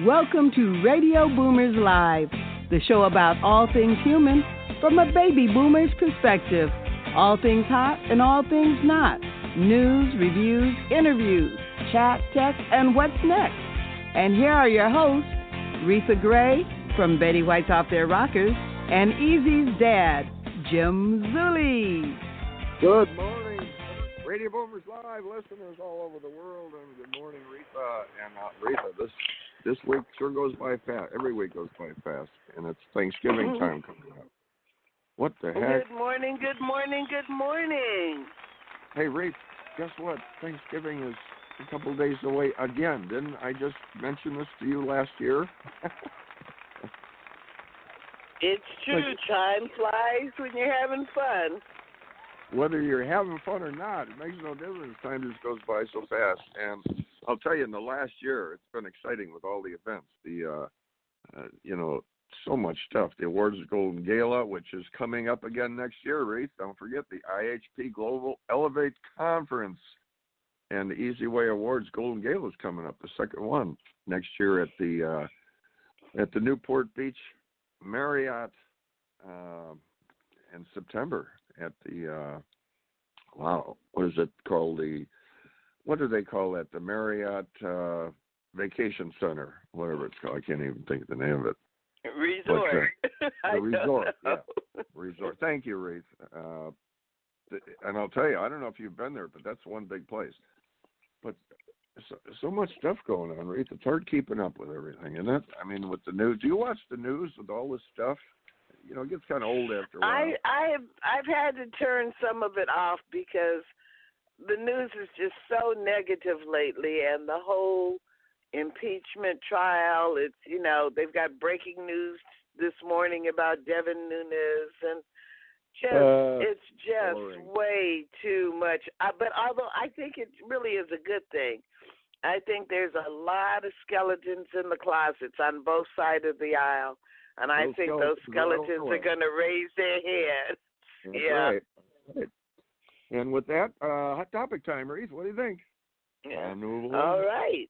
Welcome to Radio Boomers Live, the show about all things human from a baby boomer's perspective. All things hot and all things not. News, reviews, interviews, chat, text, and what's next. And here are your hosts, Reatha Gray from Betty White's Off Their Rockers and Easy's dad, Jim Zuley. Good morning, Radio Boomers Live listeners all over the world, and good morning, Reatha. And Reatha, this week sure goes by fast. Every week goes by fast, and it's Thanksgiving time coming up. What the heck? Good morning, good morning, good morning. Hey, Reatha, guess what? Thanksgiving is a couple days away again. Didn't I just mention this to you last year? It's true. Time flies when you're having fun. Whether you're having fun or not, it makes no difference. Time just goes by so fast. And I'll tell you, in the last year, it's been exciting with all the events. So much stuff. The Awards Golden Gala, which is coming up again next year, Reatha. Don't forget the IHP Global Elevate Conference. And the Easy Way Awards Golden Gala is coming up, the second one, next year at the Newport Beach Marriott in September at the what is it called? What do they call that? The Marriott Vacation Center, whatever it's called. I can't even think of the name of it. Resort. The resort, yeah. Resort. Thank you, Reatha. And I'll tell you, I don't know if you've been there, but that's one big place. But so much stuff going on, Reatha. It's hard keeping up with everything. And with the news. Do you watch the news with all this stuff? You know, it gets kind of old after a while. I've had to turn some of it off because the news is just so negative lately, and the whole impeachment trial. It's they've got breaking news this morning about Devin Nunes, and it's just boring. way too much. But although I think it really is a good thing, I think there's a lot of skeletons in the closets on both sides of the aisle. And I think those skeletons are going to raise their heads. That's yeah. Right. And with that, hot topic time, Reatha. What do you think? Yeah. All right.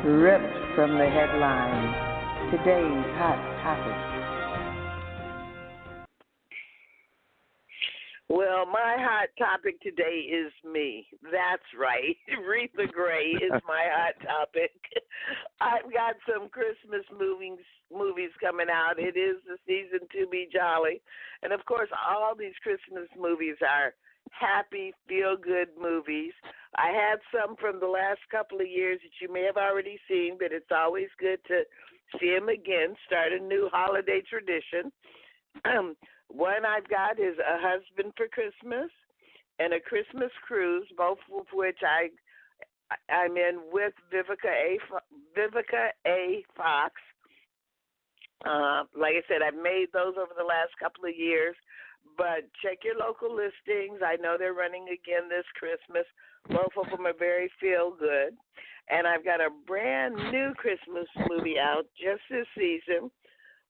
Ripped from the headlines, today's hot topic. Well, my hot topic today is me. That's right. Reatha Gray is my hot topic. I've got some Christmas movies coming out. It is the season to be jolly. And, of course, all these Christmas movies are happy, feel-good movies. I had some from the last couple of years that you may have already seen, but it's always good to see them again, start a new holiday tradition. One I've got is A Husband for Christmas and A Christmas Cruise, both of which I'm in with Vivica A. Fox. Like I said, I've made those over the last couple of years, but check your local listings. I know they're running again this Christmas. Both of them are very feel-good. And I've got a brand new Christmas movie out just this season,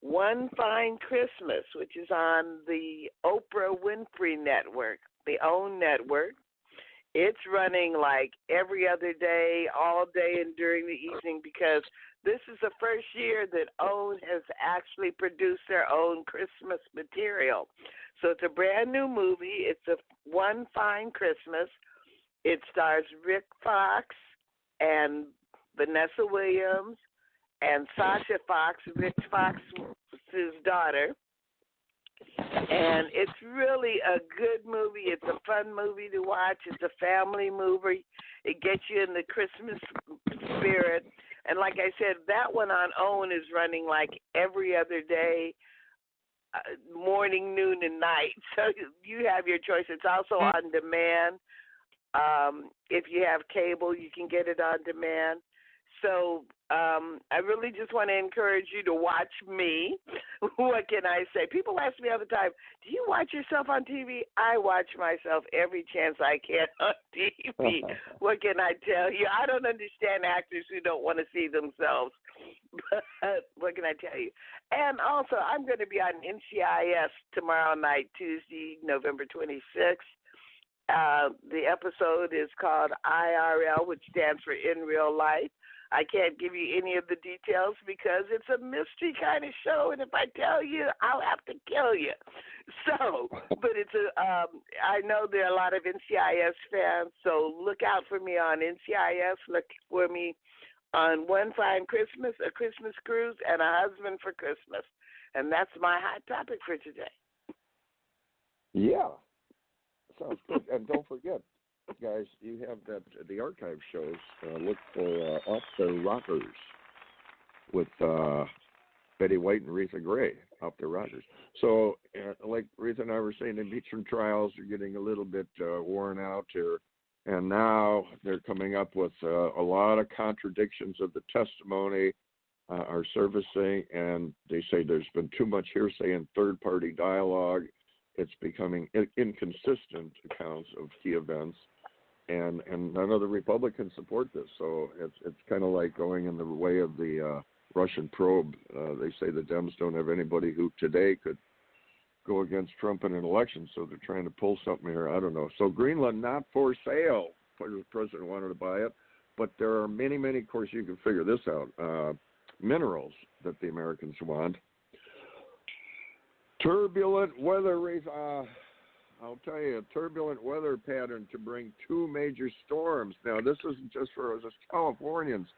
One Fine Christmas, which is on the Oprah Winfrey Network, the OWN network. It's running like every other day, all day and during the evening, because this is the first year that OWN has actually produced their own Christmas material. So it's a brand new movie. It's a One Fine Christmas. It stars Rick Fox and Vanessa Williams and Sasha Fox, Rick Fox's daughter. And it's really a good movie. It's a fun movie to watch. It's a family movie. It gets you in the Christmas spirit. And like I said, that one on OWN is running like every other day, morning, noon, and night. So you have your choice. It's also on demand. If you have cable, you can get it on demand. So I really just want to encourage you to watch me. What can I say? People ask me all the time, do you watch yourself on TV? I watch myself every chance I can on TV. What can I tell you? I don't understand actors who don't want to see themselves. But what can I tell you? And also, I'm going to be on NCIS tomorrow night, Tuesday, November 26th. The episode is called IRL, which stands for In Real Life. I can't give you any of the details because it's a mystery kind of show, and if I tell you, I'll have to kill you. So, but I know there are a lot of NCIS fans, so look out for me on NCIS. Look for me on One Fine Christmas, A Christmas Cruise, and A Husband for Christmas. And that's my hot topic for today. Yeah. Sounds good. And don't forget, guys, you have the archive shows. Look for Off the Rockers with Betty White and Reatha Gray, Off the Rockers. So, like Reatha and I were saying, the impeachment trials are getting a little bit worn out here. And now they're coming up with a lot of contradictions of the testimony are surfacing, and they say there's been too much hearsay and third-party dialogue. It's becoming inconsistent accounts of key events, and none of the Republicans support this. So it's kind of like going in the way of the Russian probe. They say the Dems don't have anybody who today could go against Trump in an election, so they're trying to pull something here. I don't know. So Greenland not for sale. The president wanted to buy it, but there are many, of course, you can figure this out, minerals that the Americans want. Turbulent weather, I'll tell you, a turbulent weather pattern to bring two major storms. Now, this isn't just for us Californians.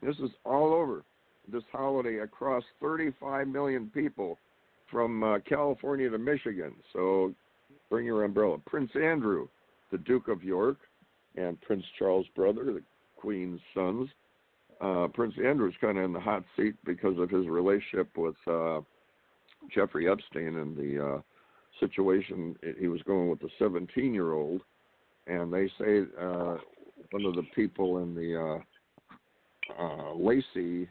This is all over this holiday across 35 million people from California to Michigan. So bring your umbrella. Prince Andrew, the Duke of York, and Prince Charles' brother, the Queen's sons. Prince Andrew's kind of in the hot seat because of his relationship with Jeffrey Epstein and the situation. He was going with the 17-year-old, and they say one of the people in the Lacey,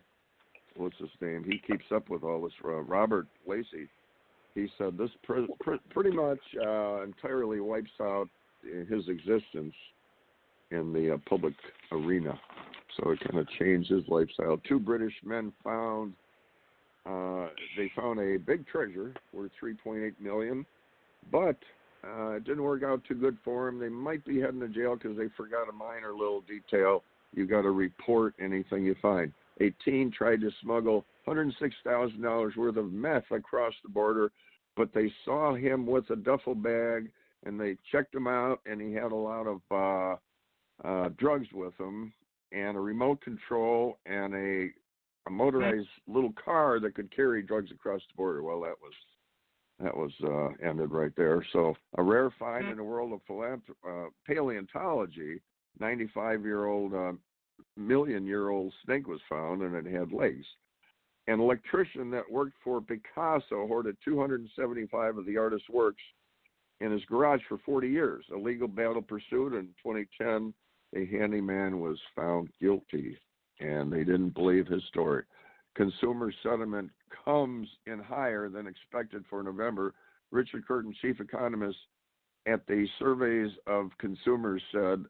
what's his name? He keeps up with all this. Robert Lacey. He said this pretty much entirely wipes out his existence in the public arena. So it kind of changed his lifestyle. Two British men found a big treasure worth $3.8 million, but it didn't work out too good for them. They might be heading to jail because they forgot a minor little detail. You got to report anything you find. A teen tried to smuggle $106,000 worth of meth across the border, but they saw him with a duffel bag, and they checked him out, and he had a lot of drugs with him, and a remote control, and a motorized little car that could carry drugs across the border. Well, that was ended right there. So a rare find in the world of paleontology. 95-year-old, million-year-old snake was found, and it had legs. An electrician that worked for Picasso hoarded 275 of the artist's works in his garage for 40 years. A legal battle pursued. In 2010, a handyman was found guilty, and they didn't believe his story. Consumer sentiment comes in higher than expected for November. Richard Curtin, chief economist at the surveys of consumers, said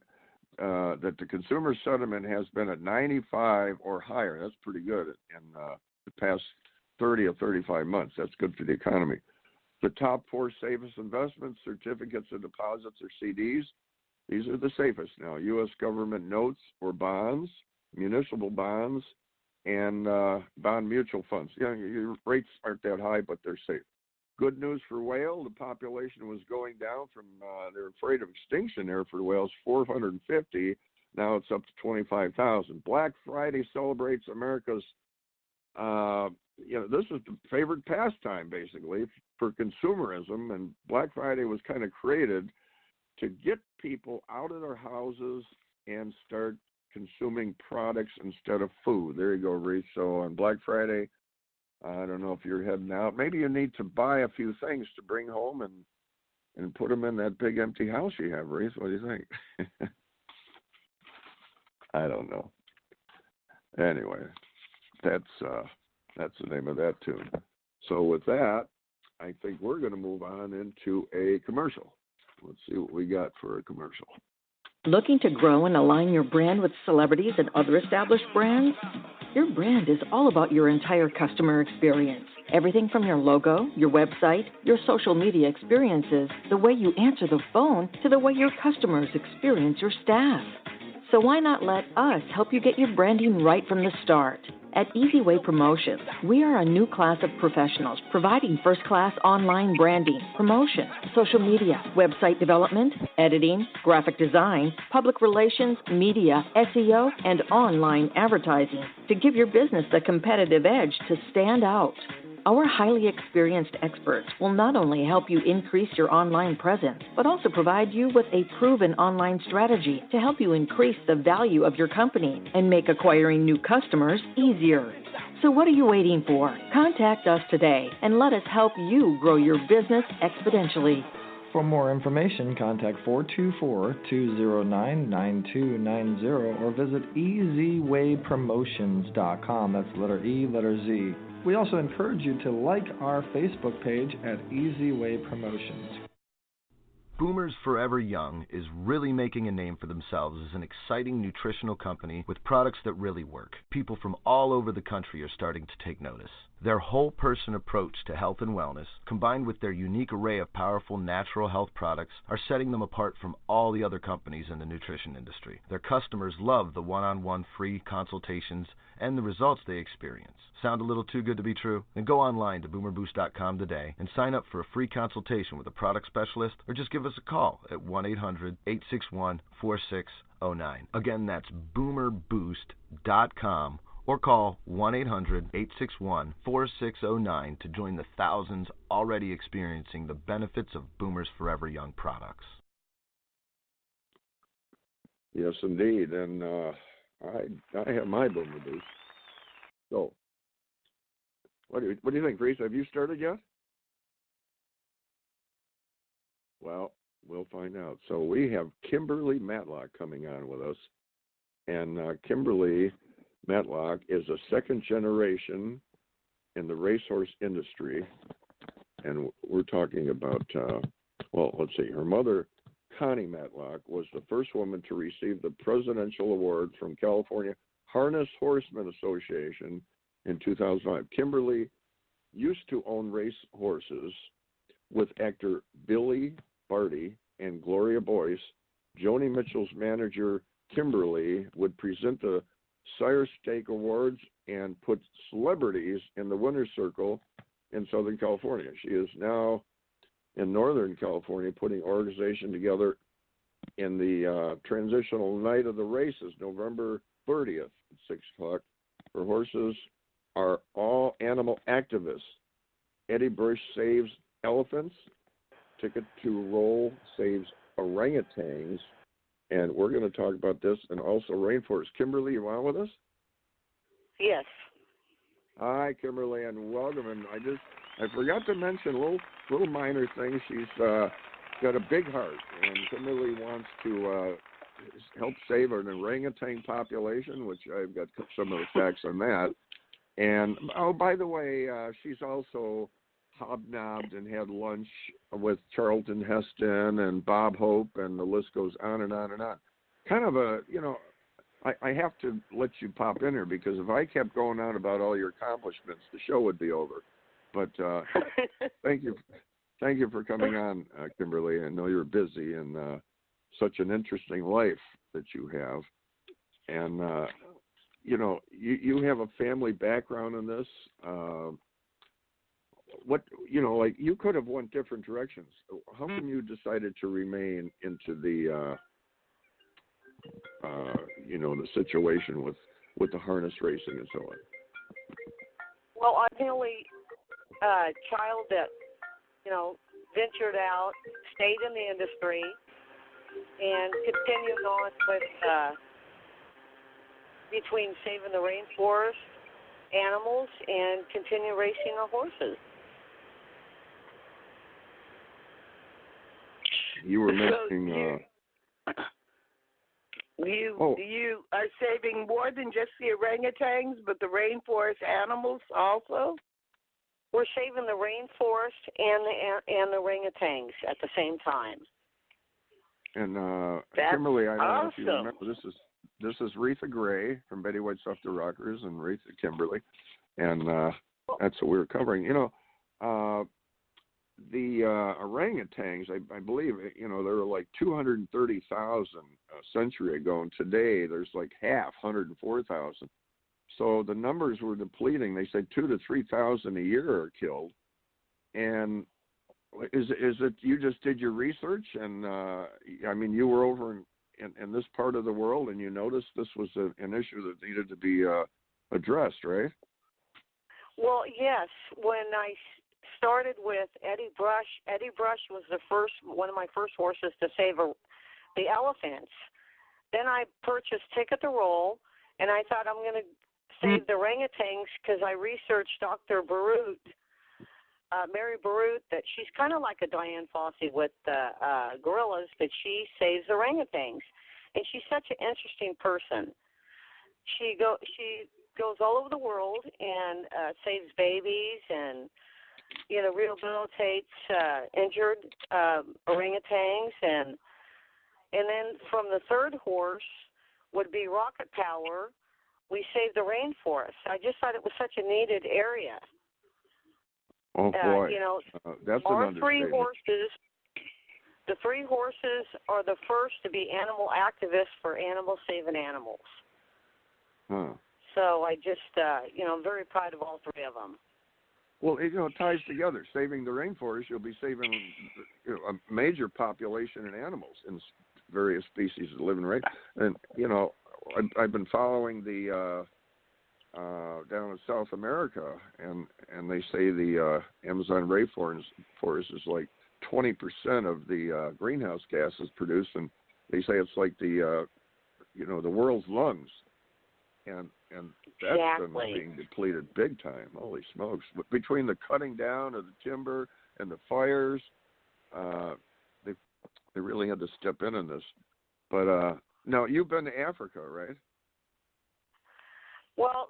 that the consumer sentiment has been at 95 or higher. That's pretty good in the past 30 or 35 months. That's good for the economy. The top four safest investments, certificates of deposits or CDs, these are the safest now. U.S. government notes or bonds, municipal bonds, and bond mutual funds. Your rates aren't that high, but they're safe. Good news for whale. The population was going down from, they're afraid of extinction there for whales, 450. Now it's up to 25,000. Black Friday celebrates America's, this is the favorite pastime, basically, for consumerism. And Black Friday was kind of created to get people out of their houses and start consuming products instead of food. There you go, Reese. So on Black Friday, I don't know if you're heading out. Maybe you need to buy a few things to bring home and put them in that big empty house you have, Reese. What do you think? I don't know. Anyway, that's the name of that tune. So with that, I think we're going to move on into a commercial. Let's see what we got for a commercial. Looking to grow and align your brand with celebrities and other established brands? Your brand is all about your entire customer experience. Everything from your logo, your website, your social media experiences, the way you answer the phone, to the way your customers experience your staff. So why not let us help you get your branding right from the start? At Easy Way Promotions, we are a new class of professionals providing first-class online branding, promotion, social media, website development, editing, graphic design, public relations, media, SEO, and online advertising to give your business the competitive edge to stand out. Our highly experienced experts will not only help you increase your online presence, but also provide you with a proven online strategy to help you increase the value of your company and make acquiring new customers easier. So what are you waiting for? Contact us today and let us help you grow your business exponentially. For more information, contact 424-209-9290 or visit easywaypromotions.com. That's letter E, letter Z. We also encourage you to like our Facebook page at Easy Way Promotions. Boomers Forever Young is really making a name for themselves as an exciting nutritional company with products that really work. People from all over the country are starting to take notice. Their whole-person approach to health and wellness, combined with their unique array of powerful natural health products, are setting them apart from all the other companies in the nutrition industry. Their customers love the one-on-one free consultations and the results they experience. Sound a little too good to be true? Then go online to boomerboost.com today and sign up for a free consultation with a product specialist, or just give us a call at 1-800-861-4609. Again, that's boomerboost.com, or call 1-800-861-4609 to join the thousands already experiencing the benefits of Boomers Forever Young products. Yes, indeed. And I have my Boomer Boost. So, what do you think, Reatha? Have you started yet? Well, we'll find out. So we have Kimberly Matlock coming on with us. And Kimberly Matlock is a second generation in the racehorse industry. And we're talking about, let's see, her mother, Connie Matlock, was the first woman to receive the Presidential Award from California Harness Horsemen Association in 2005. Kimberly used to own race horses with actor Billy Barty and Gloria Boyce. Joni Mitchell's manager, Kimberly, would present the Sire Stake Awards and put celebrities in the winner's circle in Southern California. She is now in Northern California putting organization together in the transitional night of the races, November 30th at 6 o'clock. Her horses are all animal activists. Eddie Bush saves elephants. Ticket to Roll saves orangutans. And we're going to talk about this and also rainforest. Kimberly, you on with us? Yes. Hi, Kimberly, and welcome. And I forgot to mention a little minor thing. She's got a big heart, and Kimberly wants to help save an orangutan population, which I've got some of the facts on that. And, by the way, she's also hobnobbed and had lunch with Charlton Heston and Bob Hope, and the list goes on and on and on. Kind of I have to let you pop in here, because if I kept going on about all your accomplishments, the show would be over. But thank you for coming on, Kimberly. I know you're busy and such an interesting life that you have. And, you have a family background in this. You could have went different directions. How come you decided to remain into the, the situation with the harness racing and so on? Well, I'm the only child that, ventured out, stayed in the industry, and continued on with between saving the rainforest, animals, and continue racing our horses. You were mentioning. You are saving more than just the orangutans, but the rainforest animals also? We're saving the rainforest and the orangutans at the same time. And That's Kimberly, I don't know if you awesome. remember, this is Reatha Gray from Betty White Stuff the Rockers, and Reatha Kimberly. And that's what we were covering. The orangutans, I believe, there were like 230,000 a century ago, and today there's like half, 104,000. So the numbers were depleting. They said 2,000 to 3,000 a year are killed. And is it you just did your research, and you were over in this part of the world, and you noticed this was an issue that needed to be addressed, right? Well, yes. When I started with Eddie Brush was one of my first horses to save the elephants. Then I purchased Ticket to Roll, and I thought I'm going to save the orangutans because I researched Dr. Barut, Mary Barut, that she's kind of like a Diane Fossey with gorillas, that she saves orangutans. And she's such an interesting person. She goes all over the world and saves babies and, rehabilitates injured orangutans. And then from the third horse would be Rocket Power. We saved the rainforest. I just thought it was such a needed area. Oh, boy. That's our an three understatement. horses, the three horses are the first to be animal activists for animals saving animals. Huh. So I just, I'm very proud of all three of them. Well, it ties together. Saving the rainforest, you'll be saving a major population in animals in various species that live in rain. And, I've been following the down in South America, and they say the Amazon rainforest is like 20% of the greenhouse gases produced, and they say it's like the world's lungs, and that's Exactly. been being depleted big time. Holy smokes! But between the cutting down of the timber and the fires, they really had to step in this. But now you've been to Africa, right? Well,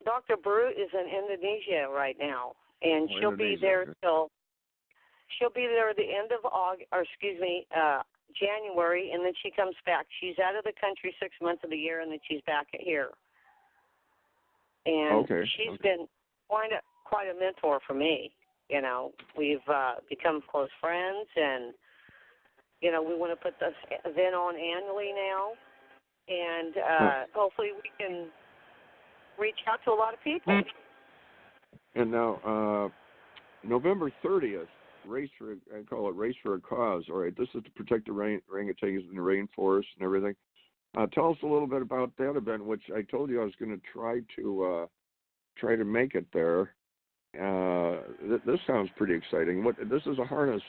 Dr. Barut is in Indonesia right now, and she'll be there the end of January, and then she comes back. She's out of the country 6 months of the year, and then she's back here. And she's been quite a mentor for me. We've become close friends, and we want to put this event on annually now. And hopefully we can reach out to a lot of people. And now, November 30th, I call it Race for a Cause. All right, this is to protect the orangutans in the rainforest and everything. Tell us a little bit about that event, which I told you I was going to try to make it there. This sounds pretty exciting. This is a harness.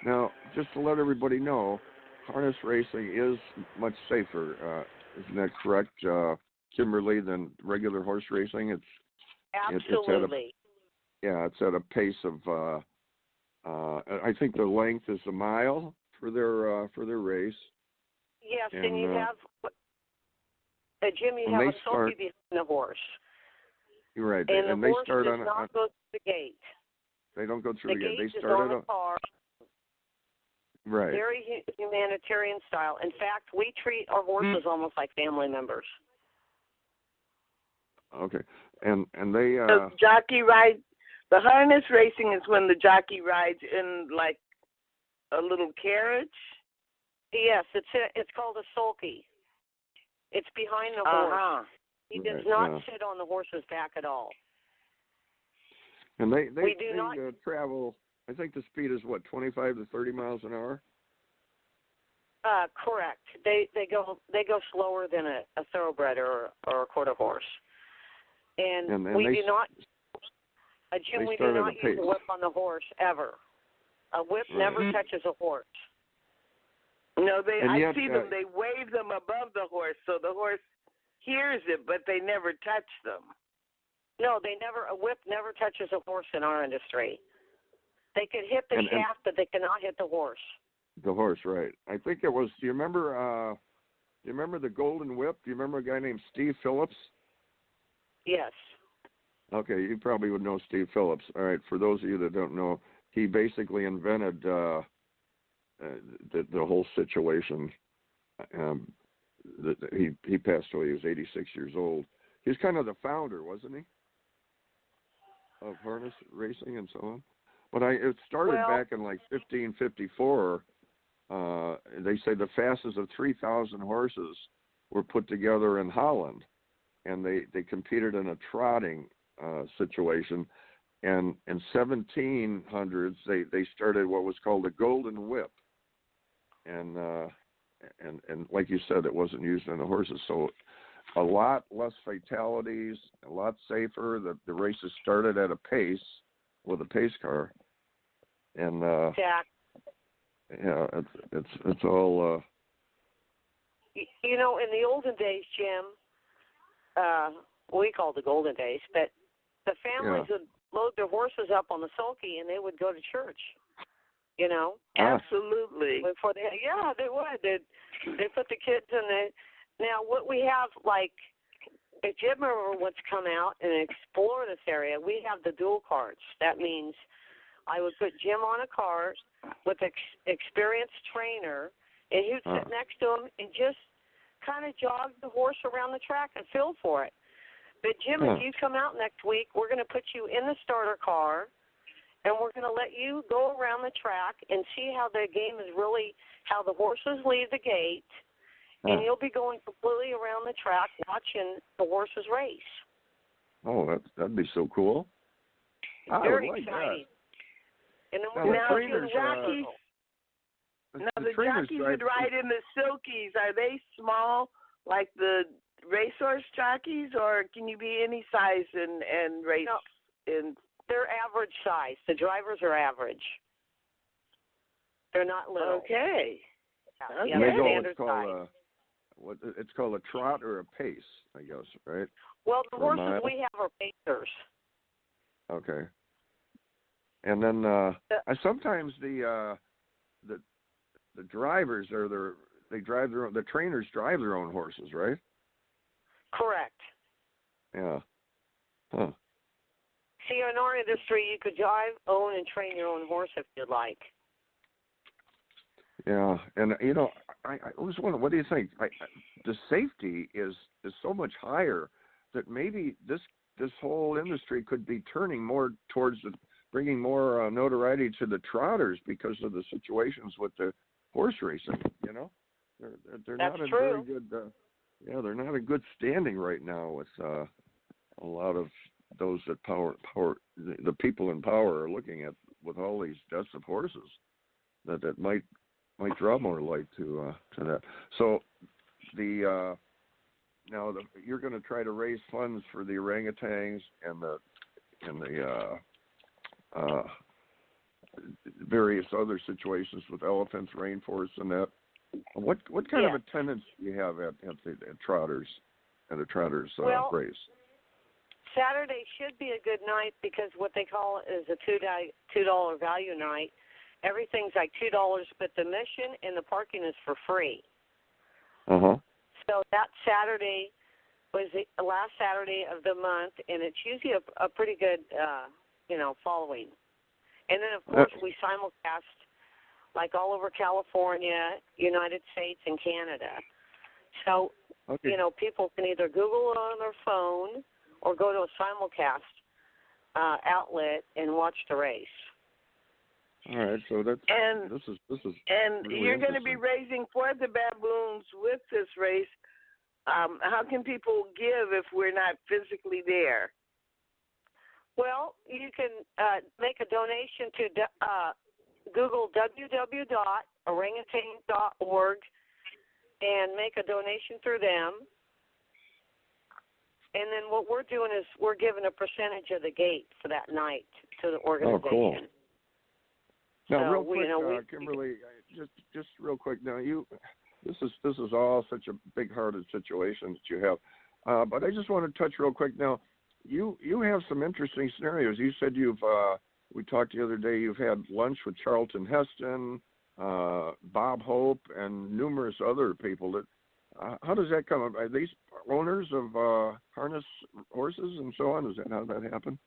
Now, just to let everybody know, harness racing is much safer. Isn't that correct, Kimberly, than regular horse racing? Absolutely. It's at a pace of I think the length is a mile for their race. Yes, and you have Jim. You have a sulky behind the horse. You're right, and the horse start does not go through the gate. They don't go through the gate. They start on the car. Right. Very humanitarian style. In fact, we treat our horses almost like family members. Okay, and they the jockey ride. The harness racing is when the jockey rides in like a little carriage. Yes, it's called a sulky. It's behind the horse. He does not sit on the horse's back at all. And they not travel. I think the speed is 25 to 30 miles an hour. Correct. They go slower than a thoroughbred or a quarter horse. And we do not. Jim, we do not use a whip on the horse ever. A whip never touches a horse. No, I see them. They wave them above the horse, so the horse hears it, but they never touch them. No, a whip never touches a horse in our industry. They could hit the shaft, but they cannot hit the horse. The horse, right? I think it was. Do you remember the Golden Whip? Do you remember a guy named Steve Phillips? Yes. Okay, you probably would know Steve Phillips. All right, for those of you that don't know, he basically invented the whole situation. He passed away. He was 86 years old. He's kind of the founder, wasn't he? harness racing and so on. But it started back in like 1554. They say the fastest of 3,000 horses were put together in Holland, and they competed in a trotting situation. And in 1700s, they started what was called a golden whip, and like you said, it wasn't used on the horses, so a lot less fatalities, a lot safer. The races started at a pace with a pace car, and yeah, it's all. You know, in the olden days, Jim, we call it the golden days, but the families would load their horses up on the sulky and they would go to church. You know, absolutely. Before they would. They put the kids in the. Now, what we have, like, if Jim ever wants to come out and explore this area, we have the dual carts. That means I would put Jim on a cart with an experienced trainer, and he would sit next to him and just kind of jog the horse around the track and feel for it. But, Jim, if you come out next week, we're going to put you in the starter car, and we're going to let you go around the track and see how the game is really, how the horses leave the gate, and you'll be going completely around the track watching the horses race. Oh, that'd be so cool. Very like exciting. That. And then we're now the jockeys would ride in the silkies. Are they small like the racehorse jockeys, or can you be any size and race? No, they're average size. The drivers are average. They're not little. Okay. Yeah, they're standard size. It's called a trot or a pace, I guess, right? Well, the horses we have are pacers. Okay. And then sometimes the drivers the trainers drive their own horses, right? Correct. Yeah. Huh. See, in our industry, you could drive, own, and train your own horse if you'd like. Yeah, and you know, I was wondering, what do you think? The safety is so much higher that maybe this whole industry could be turning more towards bringing more notoriety to the trotters because of the situations with the horse racing. You know, they're That's not true. Very good. They're not a good standing right now with a lot of those that the people in power are looking at with all these deaths of horses that might draw more light to that. So you're going to try to raise funds for the orangutans and the various other situations with elephants, rainforests, and that. What kind of attendance do you have at trotters and the trotters race? Saturday should be a good night because what they call is a $2 value night. Everything's like $2, but the admission and the parking is for free. So that Saturday was the last Saturday of the month, and it's usually a pretty good, following. And then, of course, we simulcast like all over California, United States, and Canada. So, people can either Google it on their phone or go to a simulcast outlet and watch the race. All right, so this is and really you're going to be raising for the baboons with this race. How can people give if we're not physically there? Well, you can make a donation to Google www.orangutan.org and make a donation through them. And then what we're doing is we're giving a percentage of the gate for that night to the organization. Oh, cool. Now, so, real quick, Kimberly, just real quick. Now, this is all such a big-hearted situation that you have, but I just want to touch real quick. Now, you have some interesting scenarios. You said we talked the other day. You've had lunch with Charlton Heston, Bob Hope, and numerous other people. How does that come up? Are these owners of harness horses and so on? Is that how that happened?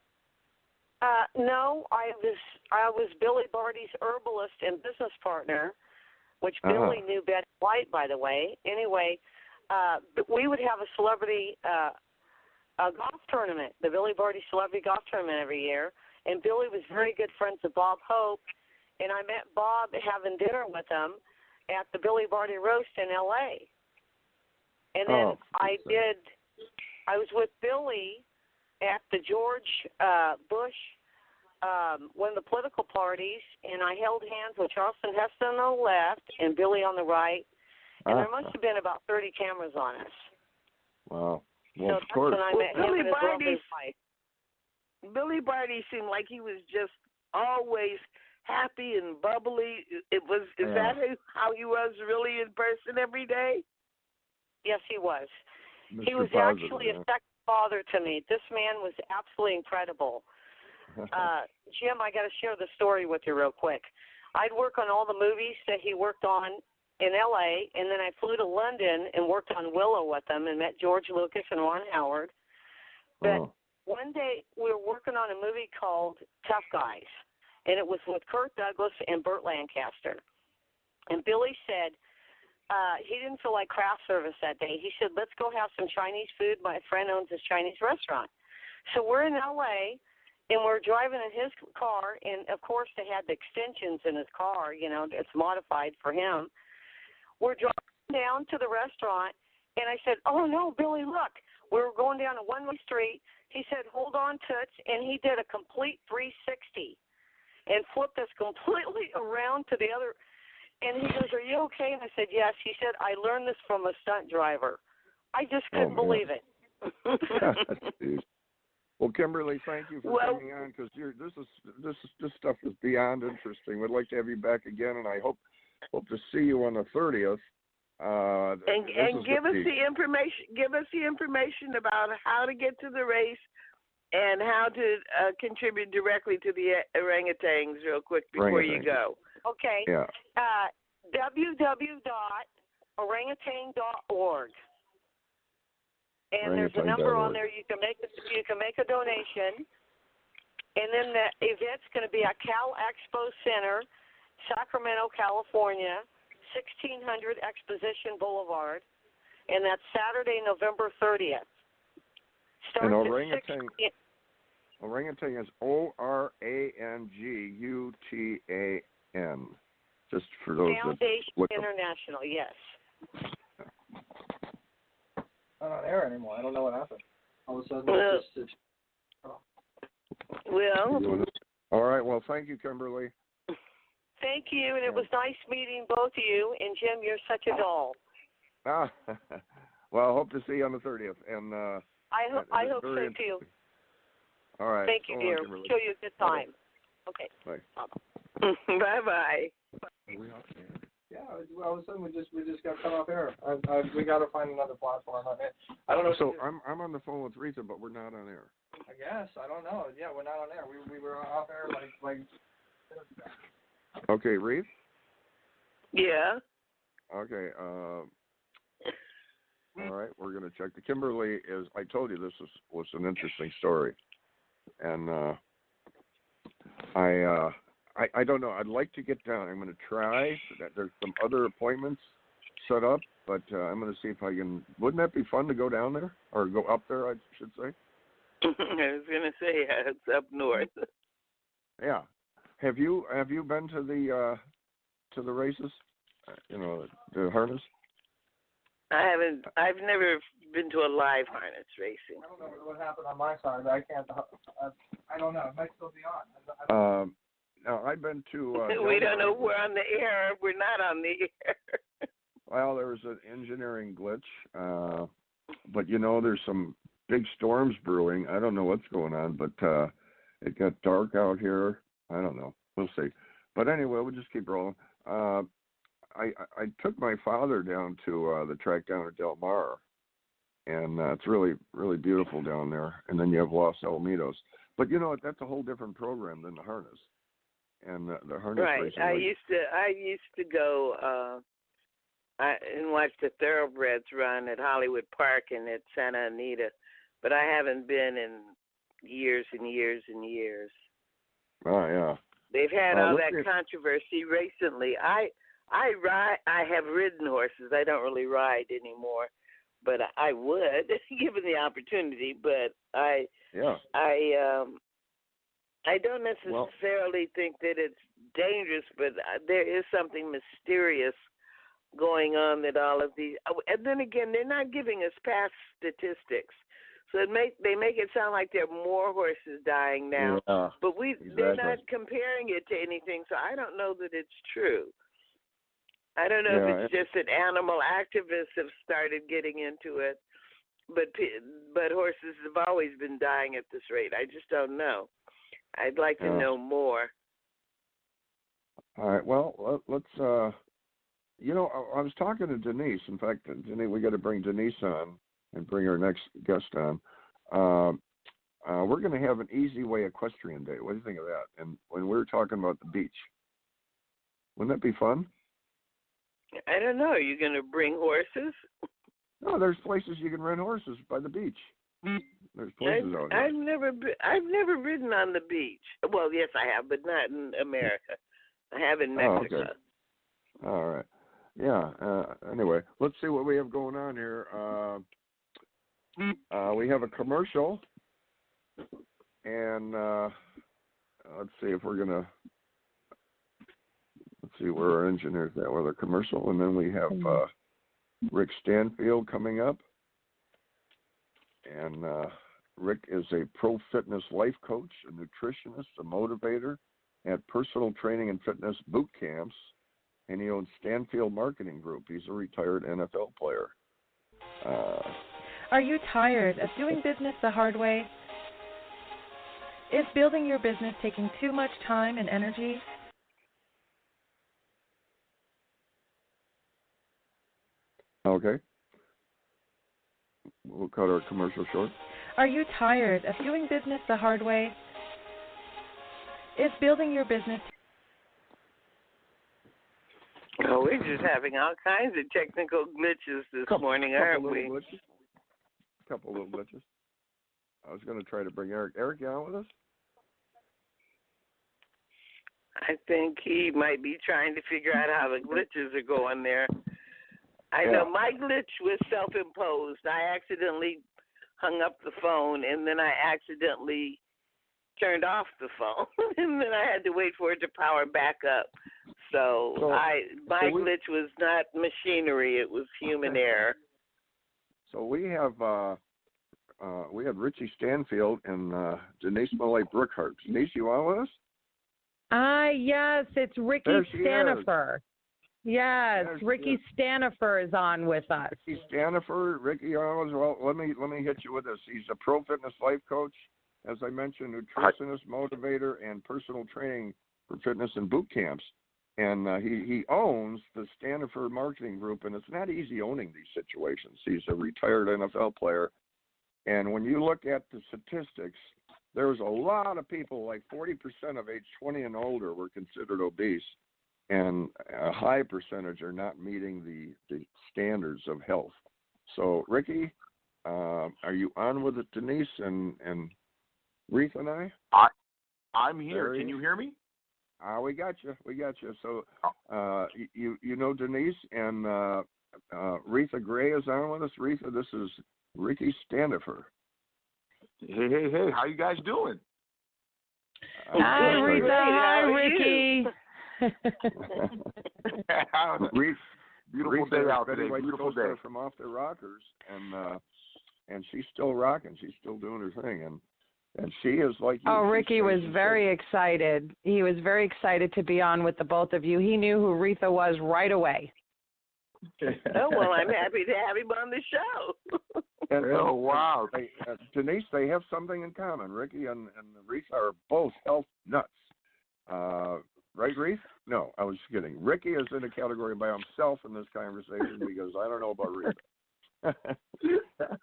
No, I was Billy Barty's herbalist and business partner, which Billy knew Betty White, by the way. Anyway, we would have a celebrity a golf tournament, the Billy Barty Celebrity Golf Tournament every year, and Billy was very good friends with Bob Hope, and I met Bob having dinner with him at the Billy Barty Roast in L.A. And then I was with Billy at the George Bush, one of the political parties, and I held hands with Charleston Heston on the left and Billy on the right, and there must have been about 30 cameras on us. Wow. Well, so of that's course. when I met him and his lovely wife. Billy Barty seemed like he was just always happy and bubbly. Is that how he was really in person every day? Yes, he was. Mr. He was Positive, actually a second father to me. This man was absolutely incredible. Jim, I got to share the story with you real quick. I'd work on all the movies that he worked on in L.A., and then I flew to London and worked on Willow with him and met George Lucas and Ron Howard. But one day we were working on a movie called Tough Guys, and it was with Kirk Douglas and Burt Lancaster. And Billy said he didn't feel like craft service that day. He said, let's go have some Chinese food. My friend owns this Chinese restaurant. So we're in L.A., and we're driving in his car, and, of course, they had the extensions in his car. You know, it's modified for him. We're driving down to the restaurant, and I said, oh, no, Billy, look. We were going down a one-way street. He said, hold on, Toots, and he did a complete 360 and flipped us completely around to the other. And he goes, are you okay? And I said, yes. He said, I learned this from a stunt driver. I just couldn't believe it. Well, Kimberly, thank you for coming on, because this stuff is beyond interesting. We'd like to have you back again, and I hope to see you on the 30th. And give us the information. Give us the information about how to get to the race and how to contribute directly to the orangutans real quick before you go. Okay. Yeah. www.orangutan.org. And there's a number on there. You can make a donation. And then the event's going to be at Cal Expo Center, Sacramento, California, 1600 Exposition Boulevard, and that's Saturday, November 30th. And orangutan is ORANGUTAN. Just for those Foundation International, yes. Not on air anymore. I don't know what happened. All of a sudden, all right. Well, thank you, Kimberly. Thank you, and it was nice meeting both of you. And Jim, you're such a doll. Well, I hope to see you on the 30th. And I hope so too. All right. Thank you, dear. Show you a good time. Okay. Bye. Bye bye. Yeah, all of a sudden we just got cut off air. We got to find another platform. I don't know. So I'm on the phone with Reatha, but we're not on air. I guess I don't know. Yeah, we're not on air. We were off air like. Okay, Reatha? Yeah. Okay. All right, we're going to check. The Kimberly is. I told you this was an interesting story, and I don't know. I'd like to get down. I'm going to try. There's some other appointments set up, but I'm going to see if I can. Wouldn't that be fun to go down there or go up there? I should say. I was going to say it's up north. Yeah. Have you been to the races? The harness. I haven't. I've never been to a live harness racing. I don't know what happened on my side. I can't. I don't know. It might still be on. No, I've been to. We don't know. We're on the air. We're not on the air. Well, there was an engineering glitch, but there's some big storms brewing. I don't know what's going on, but it got dark out here. I don't know. We'll see. But anyway, we'll just keep rolling. I took my father down to the track down at Del Mar, and it's really, really beautiful down there. And then you have Los Alamitos. But that's a whole different program than the harness. And the harness racing. I used to go and watch the thoroughbreds run at Hollywood Park and at Santa Anita, but I haven't been in years and years and years. Oh yeah. They've had all that controversy recently. I have ridden horses. I don't really ride anymore, but I would, given the opportunity. But I don't necessarily think that it's dangerous, but there is something mysterious going on that all of these. And then again, they're not giving us past statistics, so they make it sound like there are more horses dying now. Yeah, but they're not comparing it to anything, so I don't know that it's true. I don't know if it's just that animal activists have started getting into it, but horses have always been dying at this rate. I just don't know. I'd like to know more. All right. Well, let's. I was talking to Denise. In fact, Denise, we got to bring Denise on and bring our next guest on. We're going to have an Easy Way Equestrian Day. What do you think of that? And when we were talking about the beach, wouldn't that be fun? I don't know. Are you going to bring horses? No, there's places you can rent horses by the beach. There's places out there. I've never ridden on the beach. Well, yes, I have, but not in America. I have in Mexico. Oh, okay. All right. Yeah. Anyway, let's see what we have going on here. We have a commercial, and let's see if we're gonna. Let's see where our engineer's at with a commercial, and then we have Rick Stanfield coming up. And Rick is a pro fitness life coach, a nutritionist, a motivator at personal training and fitness boot camps, and he owns Stanfield Marketing Group. He's a retired NFL player. Are you tired of doing business the hard way? Is building your business taking too much time and energy? Okay. We'll cut our commercial short. Are you tired of doing business the hard way? Is building your business... Oh, we're just having all kinds of technical glitches this morning, aren't we? Couple little glitches. I was going to try to bring Eric. Eric, you on with us? I think he might be trying to figure out how the glitches are going there. I know my glitch was self-imposed. I accidentally hung up the phone, and then I accidentally turned off the phone, and then I had to wait for it to power back up. So my glitch was not machinery; it was human error. So we have Richie Stanfield and Denise Millett Burkhardt. Denise, you on with us? Yes, it's Ricky Standifer. Yes, Ricky Standifer is on with us. Ricky Standifer, Ricky on. Well, let me hit you with this. He's a pro fitness life coach, as I mentioned, nutritionist, motivator, and personal training for fitness and boot camps. And he owns the Standifer Marketing Group, and it's not easy owning these situations. He's a retired NFL player. And when you look at the statistics, there's a lot of people, like 40% of age 20 and older were considered obese, and a high percentage are not meeting the standards of health. So, Ricky, are you on with it, Denise and Reatha and I? I'm here. Can you hear me? We got you. So, you know Denise, and Reatha Gray is on with us. Reatha, this is Ricky Standifer. Hey, how you guys doing? Hi, Reatha. Hi, Ricky. Beautiful day out today. Beautiful day. From off the rockers, and she's still rocking. She's still doing her thing, and she is like you. Oh, Ricky was very excited. He was very excited to be on with the both of you. He knew who Reatha was right away. Oh, well, I'm happy to have him on the show. Oh, wow. Denise, they have something in common. Ricky and Reatha are both health nuts. Right, Reatha? No, I was kidding. Ricky is in a category by himself in this conversation because I don't know about Reatha.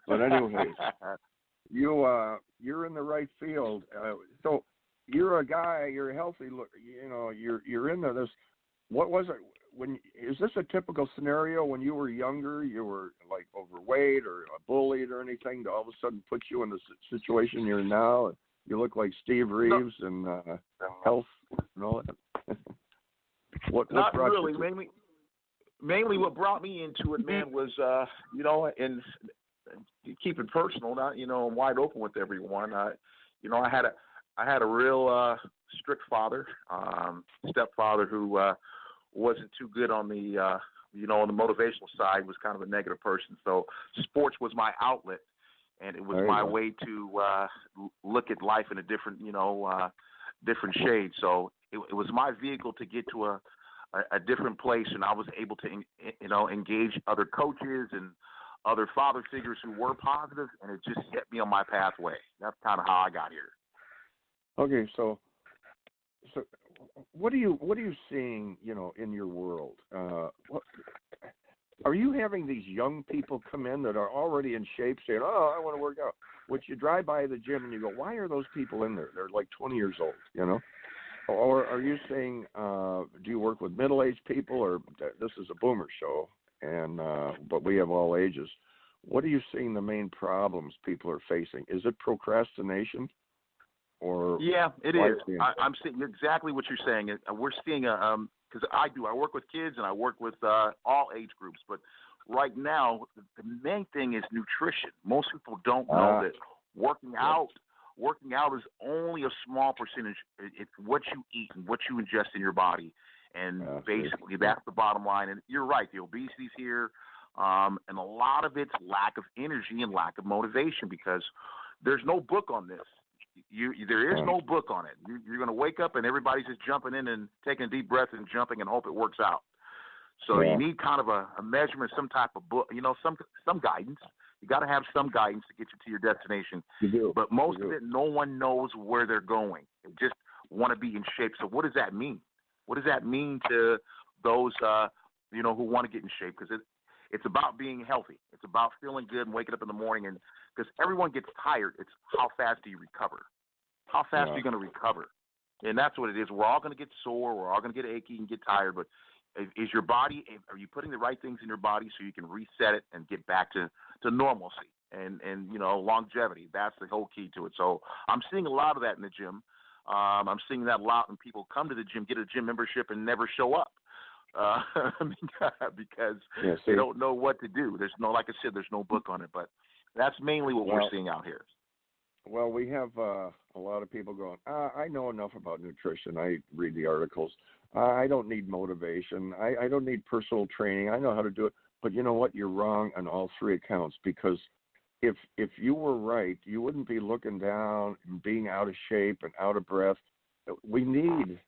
But anyway, you're in the right field. So you're a guy. You're healthy. Look, you're into this. What was it? Is this a typical scenario when you were younger? You were like overweight or bullied or anything to all of a sudden put you in the situation you're in now? You look like Steve Reeves and health and all that. What not brought really. You Mainly, mainly what brought me into it, man, was and keep it personal, not I'm wide open with everyone. I had a real strict father, stepfather who wasn't too good on the on the motivational side, was kind of a negative person. So sports was my outlet, and it was my way to look at life in a different different shade. So it was my vehicle to get to a different place, and I was able to engage other coaches and other father figures who were positive, and it just set me on my pathway. That's kind of how I got here. Okay, so what are you seeing, in your world? Are you having these young people come in that are already in shape, saying, "Oh, I want to work out"? Which you drive by the gym and you go, "Why are those people in there? They're like 20 years old," Or are you saying, do you work with middle-aged people, or this is a boomer show, and but we have all ages? What are you seeing the main problems people are facing? Is it procrastination? Or yeah, it is. I'm seeing exactly what you're saying. We're seeing because I work with kids and I work with all age groups. But right now, the main thing is nutrition. Most people don't know that working out is only a small percentage. It's what you eat and what you ingest in your body, and basically that's the bottom line. And you're right, the obesity's here, and a lot of it's lack of energy and lack of motivation because there's no book on this. There is no book on it. You're going to wake up and everybody's just jumping in and taking a deep breath and jumping and hope it works out. So you need kind of a measurement, some type of book, some guidance. You got to have some guidance to get you to your destination. You do. But most of it, no one knows where they're going. They just want to be in shape. So what does that mean? What does that mean to those, who want to get in shape? Because it's about being healthy. It's about feeling good and waking up in the morning. And because everyone gets tired, it's how fast do you recover? How fast are you going to recover? And that's what it is. We're all going to get sore. We're all going to get achy and get tired. But is your body, are you putting the right things in your body so you can reset it and get back to normalcy and longevity? That's the whole key to it. So I'm seeing a lot of that in the gym. I'm seeing that a lot when people come to the gym, get a gym membership, and never show up because they don't know what to do. There's no, like I said, there's no book on it. But that's mainly what we're seeing out here. Well, we have a lot of people going, I know enough about nutrition. I read the articles. I don't need motivation. I don't need personal training. I know how to do it. But you know what? You're wrong on all three accounts, because if you were right, you wouldn't be looking down and being out of shape and out of breath. We need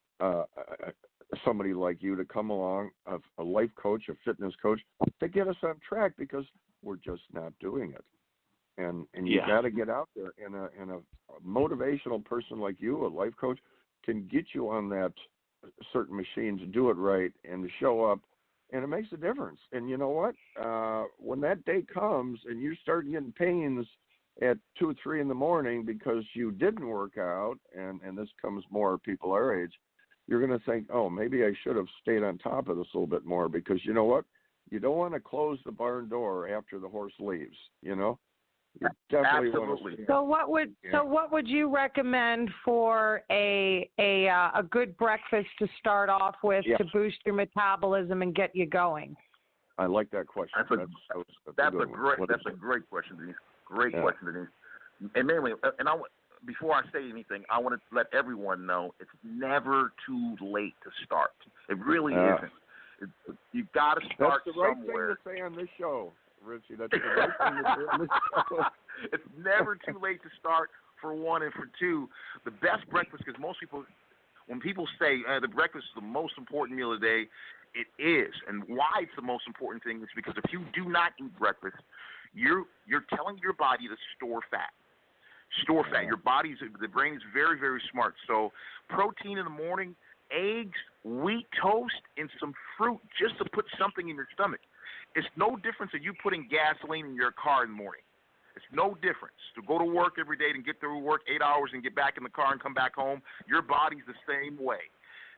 somebody like you to come along, a life coach, a fitness coach, to get us on track, because we're just not doing it. And you got to get out there, and a motivational person like you, a life coach, can get you on that certain machine to do it right and to show up, and it makes a difference. And you know what? When that day comes and you start getting pains at 2 or 3 in the morning because you didn't work out, and this comes more people our age, you're going to think, oh, maybe I should have stayed on top of this a little bit more, because you know what? You don't want to close the barn door after the horse leaves, You definitely Absolutely. So what would you recommend for a good breakfast to start off with to boost your metabolism and get you going? I like that question. That's a great question, Denise. Great question, Denise. And mainly, before I say anything, I want to let everyone know it's never too late to start. It really isn't. You got to start somewhere. That's the right thing to say on this show, Richie. That's the right thing to say on this show. It's never too late to start, for one, and for two, the best breakfast, because most people, when people say the breakfast is the most important meal of the day, it is. And why it's the most important thing is because if you do not eat breakfast, you're telling your body to store fat. Store fat. The brain is very, very smart. So protein in the morning, eggs, wheat toast, and some fruit, just to put something in your stomach. It's no difference than you putting gasoline in your car in the morning. It's no difference. To go to work every day and get through work 8 hours and get back in the car and come back home, your body's the same way.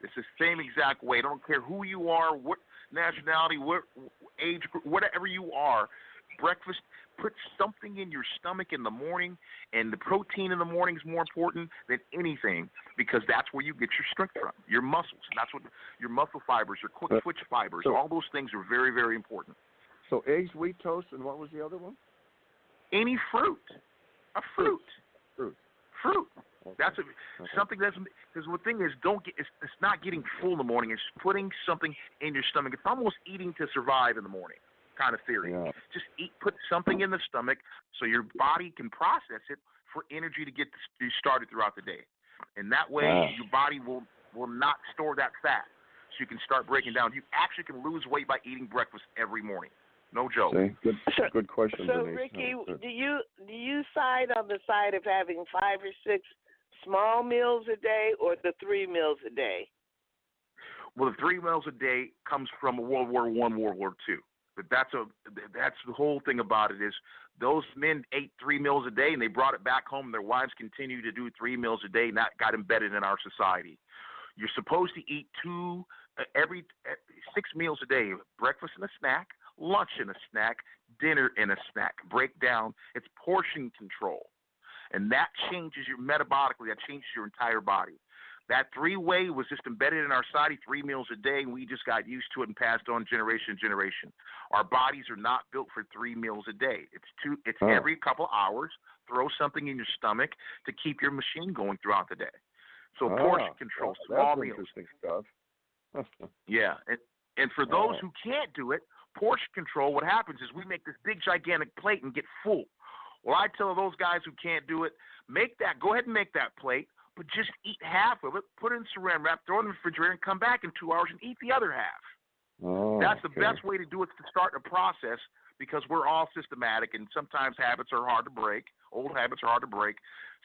It's the same exact way. I don't care who you are, what nationality, what age group, whatever you are, breakfast. Put something in your stomach in the morning, and the protein in the morning is more important than anything because that's where you get your strength from, your muscles. That's what your muscle fibers, your quick twitch fibers, all those things are very, very important. So eggs, wheat toast, and what was the other one? Any fruit. A fruit. Fruit. Okay. That's something that's because the thing is, it's not getting full in the morning. It's putting something in your stomach. It's almost eating to survive in the morning kind of theory. Yeah. Just put something in the stomach so your body can process it for energy to get you started throughout the day, and that way your body will not store that fat, so you can start breaking down. You actually can lose weight by eating breakfast every morning. No joke. See? Good question, So, Denise. Ricky, do you side on the side of having 5 or 6 small meals a day or the 3 meals a day? Well, the 3 meals a day comes from World War I, World War II. But that's the whole thing about it is those men ate 3 meals a day and they brought it back home. And their wives continue to do 3 meals a day, and that got embedded in our society. You're supposed to eat 6 meals a day: breakfast and a snack, lunch and a snack, dinner and a snack. Breakdown. It's portion control. And that changes your metabolically. That changes your entire body. That 3-way was just embedded in our society, 3 meals a day, and we just got used to it and passed on generation to generation. Our bodies are not built for 3 meals a day. It's every couple hours, throw something in your stomach to keep your machine going throughout the day. So portion control, small meals. Interesting stuff. Yeah, and for those who can't do it, portion control, what happens is we make this big, gigantic plate and get full. Well, I tell those guys who can't do it, go ahead and make that plate, but just eat half of it, put it in saran wrap, throw it in the refrigerator, and come back in 2 hours and eat the other half. That's the best way to do it, to start a process, because we're all systematic, and sometimes habits are hard to break. Old habits are hard to break.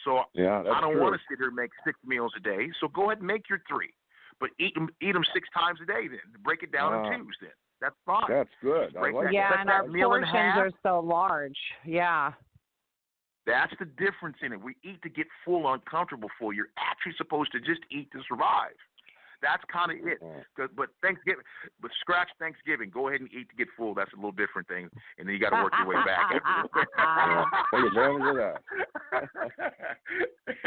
So I don't want to sit here and make 6 meals a day, so go ahead and make your 3. But eat them 6 times a day then. Break it down in 2s then. That's fine. That's good. And our portions are so large. Yeah. That's the difference in it. We eat to get full, uncomfortable full. You're actually supposed to just eat to survive. That's kind of it. But scratch Thanksgiving. Go ahead and eat to get full. That's a little different thing. And then you got to work your way back. Take advantage of that.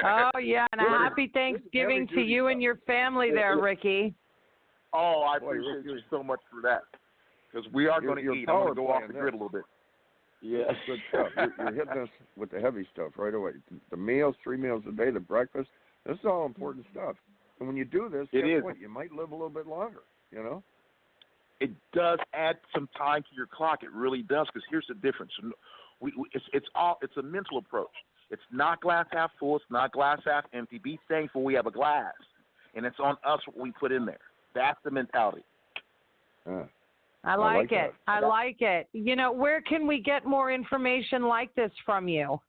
Oh, yeah. And a happy Thanksgiving to you and your family there, Ricky. Oh, I appreciate you so much for that. Because we are going to eat. I'm going to go off the grid a little bit. Yeah, that's good stuff. You're hitting us with the heavy stuff right away. The meals, 3 meals a day, the breakfast. This is all important stuff. And when you do this, guess what? You might live a little bit longer, you know? It does add some time to your clock. It really does, because here's the difference. It's a mental approach. It's not glass half full. It's not glass half empty. Be thankful we have a glass, and it's on us what we put in there. That's the mentality. I like it. I like it. You know, where can we get more information like this from you?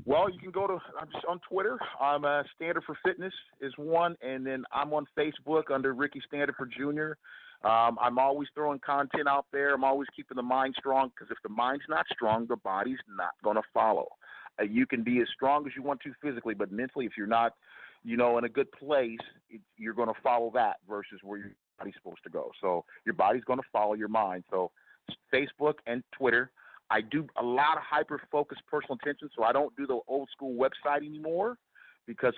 Well, you can I'm just on Twitter. I'm Standifer Fitness is one, and then I'm on Facebook under Ricky Standifer Jr. I'm always throwing content out there. I'm always keeping the mind strong, because if the mind's not strong, the body's not going to follow. You can be as strong as you want to physically, but mentally, if you're not, in a good place, you're going to follow that versus where your body's supposed to go. So your body's going to follow your mind. So Facebook and Twitter. I do a lot of hyper-focused personal attention, so I don't do the old-school website anymore, because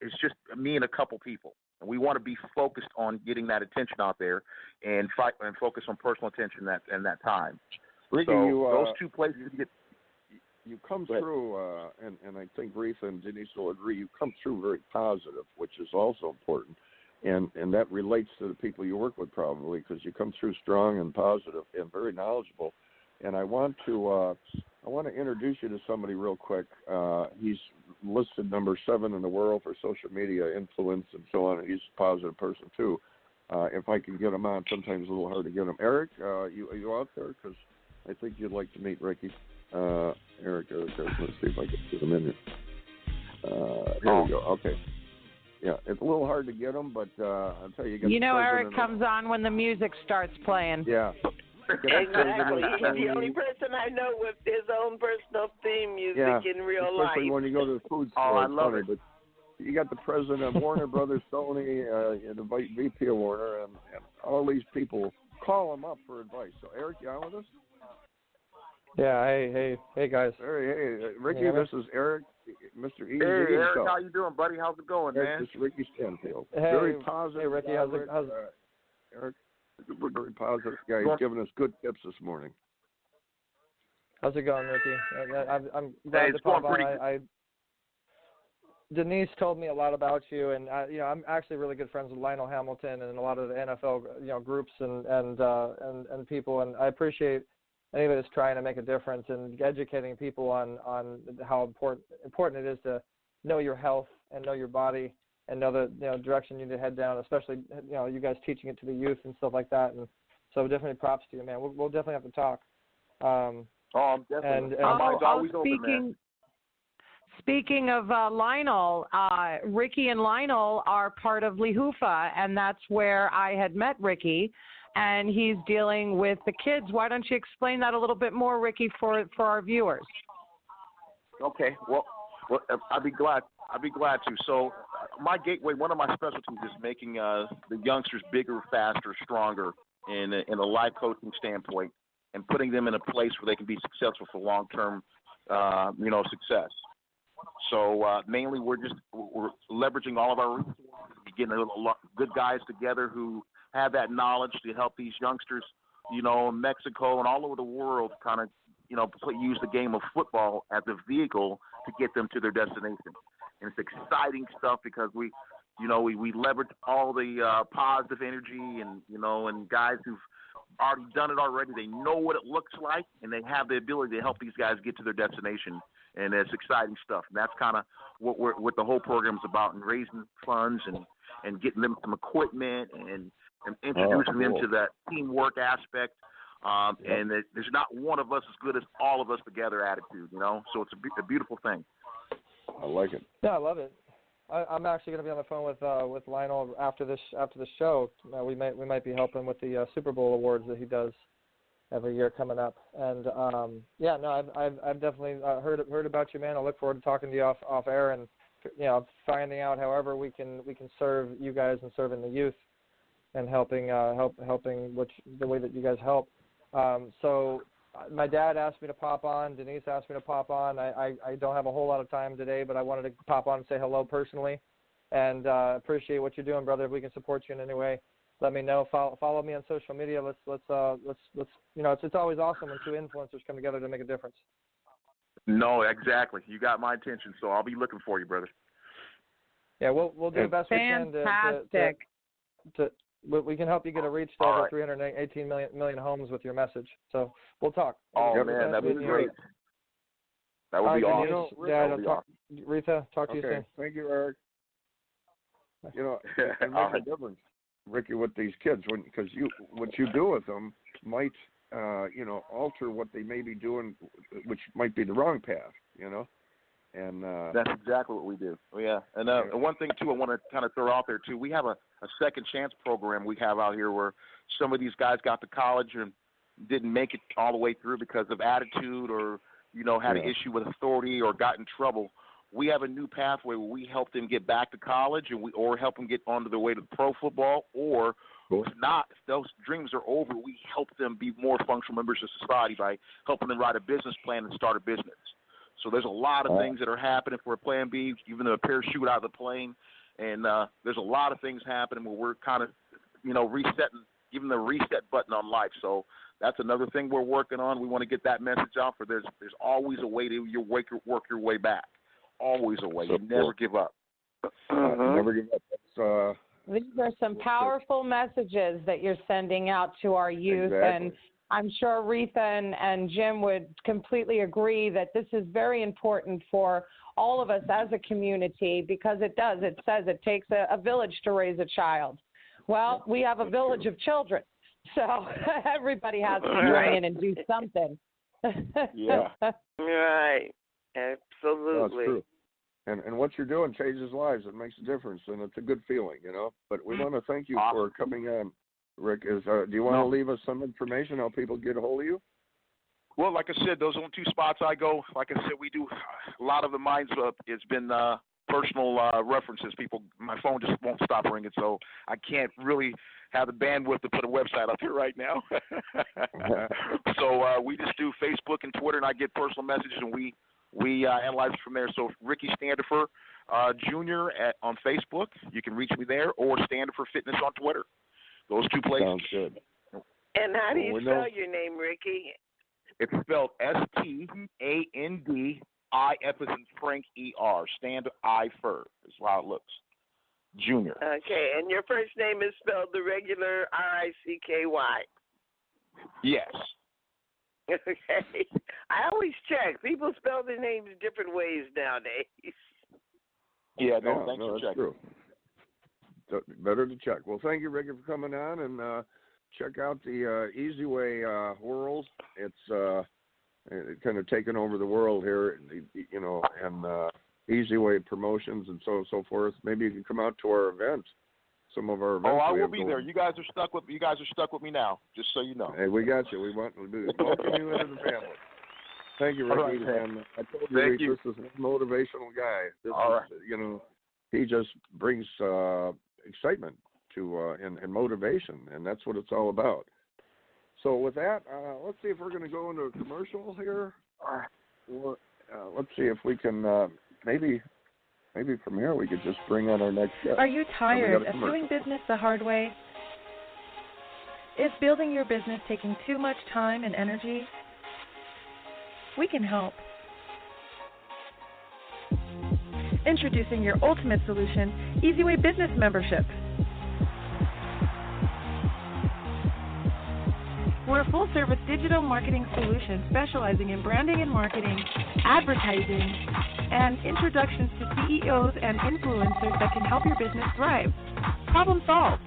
it's just me and a couple people. And we want to be focused on getting that attention out there and focus on personal attention in that time. Ricky, so those 2 places you come through, and I think Reatha and Denise will agree, you come through very positive, which is also important. And that relates to the people you work with probably, because you come through strong and positive and very knowledgeable. And I want to introduce you to somebody real quick. He's listed number 7 in the world for social media influence and so on. He's a positive person too. If I can get him on, sometimes it's a little hard to get him. Eric, are you out there? Because I think you'd like to meet Ricky. Eric, let's see if I can get him in here. Here we go. Okay. Yeah, it's a little hard to get him, but I'll tell you. Eric comes on when the music starts playing. Yeah. Exactly. He's the only person I know with his own personal theme music in real life. Especially when you go to the food store. I love it. But you got the president of Warner Brothers, Sony, and the VP of Warner, and all these people call him up for advice. So, Eric, you on with us? Yeah. Hey, guys. Hey, Ricky. This is Eric, Mr. Easy. Hey, Eric, how you doing, buddy? How's it going, man? This is Ricky Stanfield. Hey, very positive. Hey, Ricky. How's Eric? Very positive guy. He's giving us good tips this morning. How's it going, Ricky? I'm glad to pop on. Denise told me a lot about you, and I'm actually really good friends with Lionel Hamilton and a lot of the NFL groups and people, and I appreciate anybody that's trying to make a difference and educating people on how important it is to know your health and know your body and know the direction you need to head down, especially you guys teaching it to the youth and stuff like that. And so definitely props to you, man. We'll definitely have to talk. Definitely. My mind's always open, man. Speaking of Lionel, Ricky and Lionel are part of Lihufa, and that's where I had met Ricky, and he's dealing with the kids. Why don't you explain that a little bit more, Ricky, for our viewers? Okay. Well, I'd be glad to. So my gateway, one of my specialties is making the youngsters bigger, faster, stronger in a life coaching standpoint, and putting them in a place where they can be successful for long-term, success. So mainly we're leveraging all of our resources, getting a lot good guys together who have that knowledge to help these youngsters, in Mexico and all over the world kind of, use the game of football as a vehicle to get them to their destination. And it's exciting stuff because we leverage all the positive energy and guys who've already done it already. They know what it looks like, and they have the ability to help these guys get to their destination. And it's exciting stuff. And that's kind of what the whole program's about, and raising funds and getting them some equipment and introducing them to that teamwork aspect. And there's not one of us as good as all of us together attitude, So it's a beautiful thing. I like it. Yeah, I love it. I'm actually going to be on the phone with Lionel after this show. We might be helping with the Super Bowl awards that he does every year coming up. And I've definitely heard about you, man. I look forward to talking to you off air and finding out however we can serve you guys and serving the youth and helping the way that you guys help. So my dad asked me to pop on. Denise asked me to pop on. I don't have a whole lot of time today, but I wanted to pop on and say hello personally, and appreciate what you're doing, brother. If we can support you in any way, let me know. Follow me on social media. Let's it's always awesome when two influencers come together to make a difference. No, exactly. You got my attention, so I'll be looking for you, brother. Yeah, we'll do the best we can to we can help you get a reach to over 318 million homes with your message. So we'll talk. Oh, man, that would be great. That would be awesome. Dad, Reatha, talk to you soon. Thank you, Eric. It makes a difference, Ricky, with these kids, because what you do with them might, alter what they may be doing, which might be the wrong path, And that's exactly what we do. Oh, yeah. And one thing, too, I want to kind of throw out there, too. We have a second chance program we have out here where some of these guys got to college and didn't make it all the way through because of attitude or, had an issue with authority or got in trouble. We have a new pathway where we help them get back to college or help them get onto their way to pro football, or if not, if those dreams are over, we help them be more functional members of society by helping them write a business plan and start a business. So there's a lot of things that are happening for Plan B, even a parachute out of the plane. And there's a lot of things happening where we're kind of, resetting, even the reset button on life. So that's another thing we're working on. We want to get that message out, for there's always a way to work your way back. Always a way. You never give up. Never give up. These are some powerful messages that you're sending out to our youth. Exactly. And I'm sure Reatha and Jim would completely agree that this is very important for all of us as a community, because it says it takes a village to raise a child. Well, we have a village of children, so everybody has to join in and do something. Yeah. Right. Absolutely. That's true. And what you're doing changes lives. It makes a difference, and it's a good feeling, But we want to thank you for coming on. Rick, do you want to leave us some information how people get a hold of you? Well, like I said, those are the two spots I go. Like I said, we do a lot of the mine's it's been personal references. My phone just won't stop ringing, so I can't really have the bandwidth to put a website up here right now. So we just do Facebook and Twitter, and I get personal messages, and we analyze it from there. So Ricky Standifer Jr. on Facebook, you can reach me there, or Standifer Fitness on Twitter. Those two places. Sounds good. And how do you spell your name, Ricky? It's spelled Standifer, Frank E-R, Standifer is how it looks. Junior. Okay, and your first name is spelled the regular R-I-C-K-Y. Yes. Okay. I always check. People spell their names different ways nowadays. Yeah, thanks for checking. True. So, better to check. Well, thank you, Ricky, for coming on, and check out the Easy Way World. It's kind of taken over the world here, you know, and Easy Way promotions and so forth. Maybe you can come out to our event. Some of our events. Oh, I will be there. You guys are stuck with me now. Just so you know. Hey, we got you. We want to welcome you into the family. Thank you, Ricky. Right, and I told you, Ricky, this is a motivational guy. You know, he just brings excitement to and motivation, and that's what it's all about. So with that, let's see if we're going to go into a commercial here. Or, let's see if we can maybe from here we could just bring on our next guest. Are you tired of doing business the hard way? Is building your business taking too much time and energy? We can help. Introducing your ultimate solution, Easy Way Business Membership. We're a full-service digital marketing solution specializing in branding and marketing, advertising, and introductions to CEOs and influencers that can help your business thrive. Problem solved.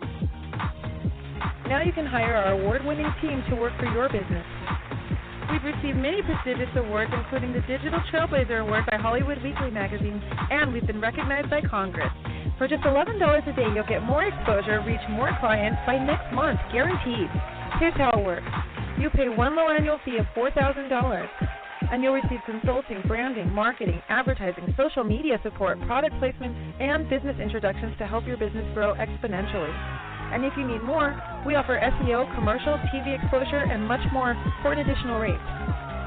Now you can hire our award-winning team to work for your business. We've received many prestigious awards, including the Digital Trailblazer Award by Hollywood Weekly magazine, and we've been recognized by Congress. For just $11 a day, you'll get more exposure, reach more clients by next month, guaranteed. Here's how it works. You pay one low annual fee of $4,000, and you'll receive consulting, branding, marketing, advertising, social media support, product placement, and business introductions to help your business grow exponentially. And if you need more, we offer SEO, commercial, TV exposure, and much more for an additional rate.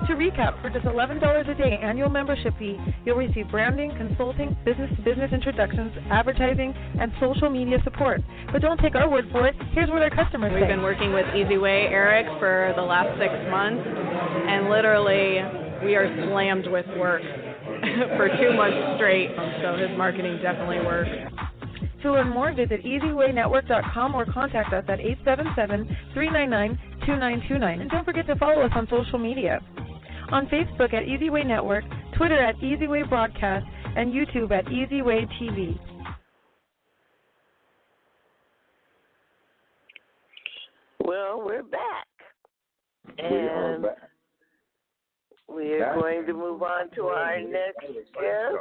To recap, for just $11 a day annual membership fee, you'll receive branding, consulting, business-to-business introductions, advertising, and social media support. But don't take our word for it. Here's what our customers say. We've been working with Easy Way Eric for the last 6 months, and literally we are slammed with work for 2 months straight, so his marketing definitely works. To learn more, visit EasyWayNetwork.com or contact us at 877-399-2929. And don't forget to follow us on social media. On Facebook at Easy Way Network, Twitter at Easy Way Broadcast, and YouTube at Easy Way TV. Well, we're back. We are back. We are going to move on to our next guest.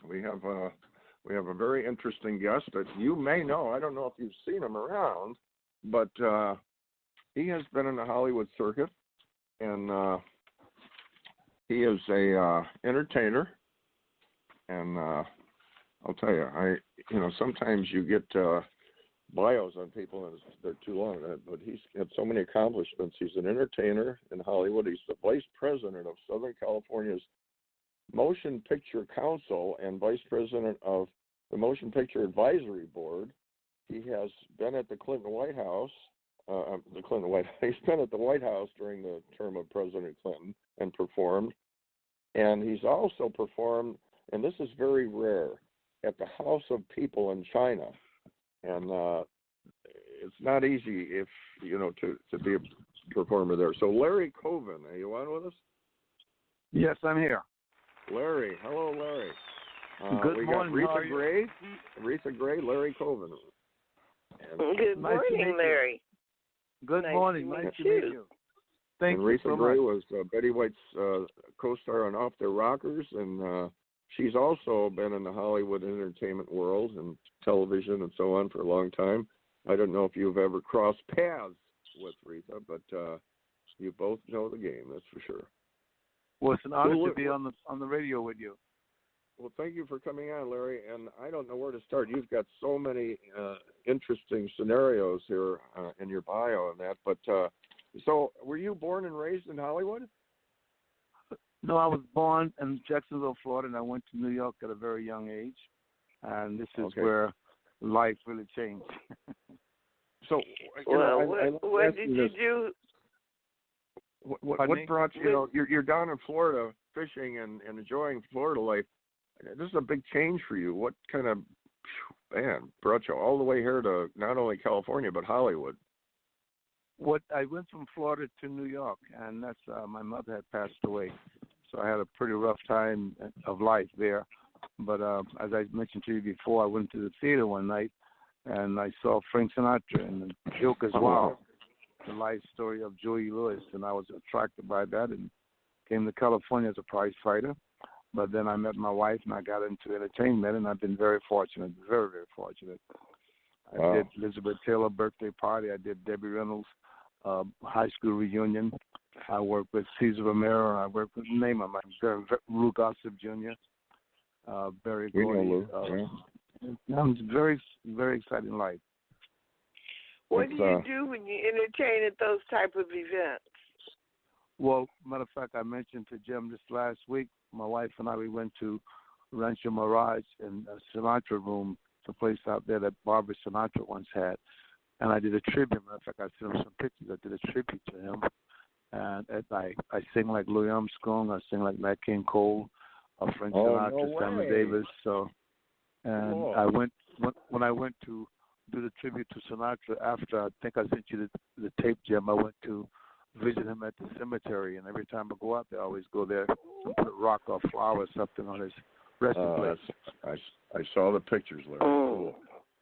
We have a very interesting guest that you may know. I don't know if you've seen him around, but he has been in the Hollywood circuit, and he is a entertainer. And I'll tell you, sometimes you get bios on people and they're too long, but he's had so many accomplishments. He's an entertainer in Hollywood. He's the vice president of Southern California's Motion Picture Council and vice president of the Motion Picture Advisory Board. He has been at the Clinton White House. He's been at the White House during the term of President Clinton and performed. And he's also performed, and this is very rare, at the House of People in China. And it's not easy to be a performer there. So Larry Covin, are you on with us? Yes, I'm here. Larry, hello, Larry. Good we morning. got Reatha Gray, Larry Covin. Good morning, Larry. Good morning. Nice to meet you. Thank you so much. Reatha Gray was Betty White's co-star on Off Their Rockers, and she's also been in the Hollywood entertainment world and television and so on for a long time. I don't know if you've ever crossed paths with Reatha, but you both know the game, that's for sure. Well, it's an honor to be on the radio with you. Well, thank you for coming on, Larry. And I don't know where to start. You've got so many interesting scenarios here in your bio and that. But So, were you born and raised in Hollywood? No, I was born in Jacksonville, Florida, and I went to New York at a very young age. And this is where life really changed. So, what did you do? What brought you? You're down in Florida fishing and enjoying Florida life. This is a big change for you. What kind of brought you all the way here to not only California but Hollywood? I went from Florida to New York, and that's my mother had passed away, so I had a pretty rough time of life there. But as I mentioned to you before, I went to the theater one night, and I saw Frank Sinatra and the joke as well, the life story of Joey Lewis, and I was attracted by that and came to California as a prize fighter. But then I met my wife, and I got into entertainment, and I've been very fortunate, very, very fortunate. I did Elizabeth Taylor birthday party. I did Debbie Reynolds' high school reunion. I worked with Cesar Romero. I worked with Lou Gossip Jr., Barry Gordy. Very, very exciting life. What do you do when you entertain at those type of events? Well, matter of fact, I mentioned to Jim this last week, my wife and I, we went to Rancho Mirage in a Sinatra room, the place out there that Barbara Sinatra once had. And I did a tribute. Matter of fact, I sent him some pictures. I did a tribute to him. And I sing like Louis Armstrong. I sing like Nat King Cole, Frank Sinatra, Sammy Davis. So, and I went when I went to do the tribute to Sinatra. After I think I sent you the tape, Jim. I went to visit him at the cemetery, and every time I go out there, I always go there and put a rock or flower or something on his resting place. I saw the pictures, Larry. Cool.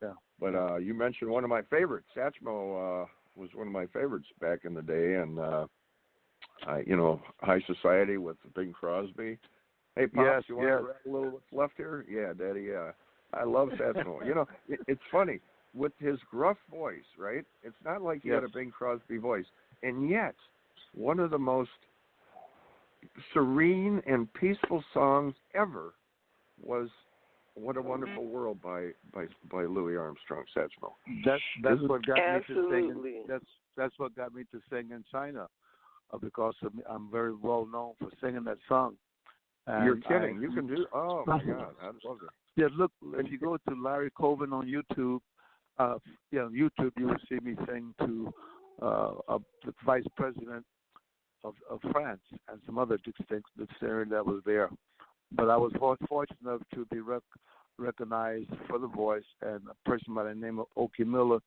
Yeah. But you mentioned one of my favorites. Satchmo was one of my favorites back in the day, and High Society with Bing Crosby. Hey, Pops, you want to wrap a little what's left here? Yeah, Daddy. I love Satchmo. It's funny with his gruff voice, right? It's not like he had a Bing Crosby voice, and yet one of the most serene and peaceful songs ever was "What a Wonderful World" by Louis Armstrong, Satchmo. That's what got me to sing. That's what got me to sing in China, because I'm very well known for singing that song. And you're kidding? You can do? Oh my God, I love it. Yeah, look, if you go to Larry Covin on YouTube, YouTube, you will see me sing to the Vice President of France and some other dignitaries that was there. But I was fortunate enough to be recognized for the voice, and a person by the name of Oki Miller,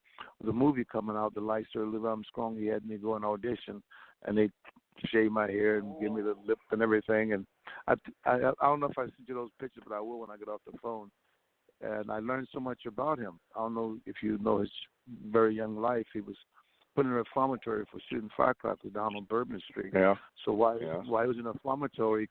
the movie coming out, The Life Story of Louis Armstrong, he had me go and audition, and they shave my hair and give me the lip and everything. And I don't know if I sent you those pictures, but I will when I get off the phone. And I learned so much about him. I don't know if you know his very young life. He was put in a reformatory for shooting firecrackers down on Bourbon Street. Yeah. So while he was in a reformatory,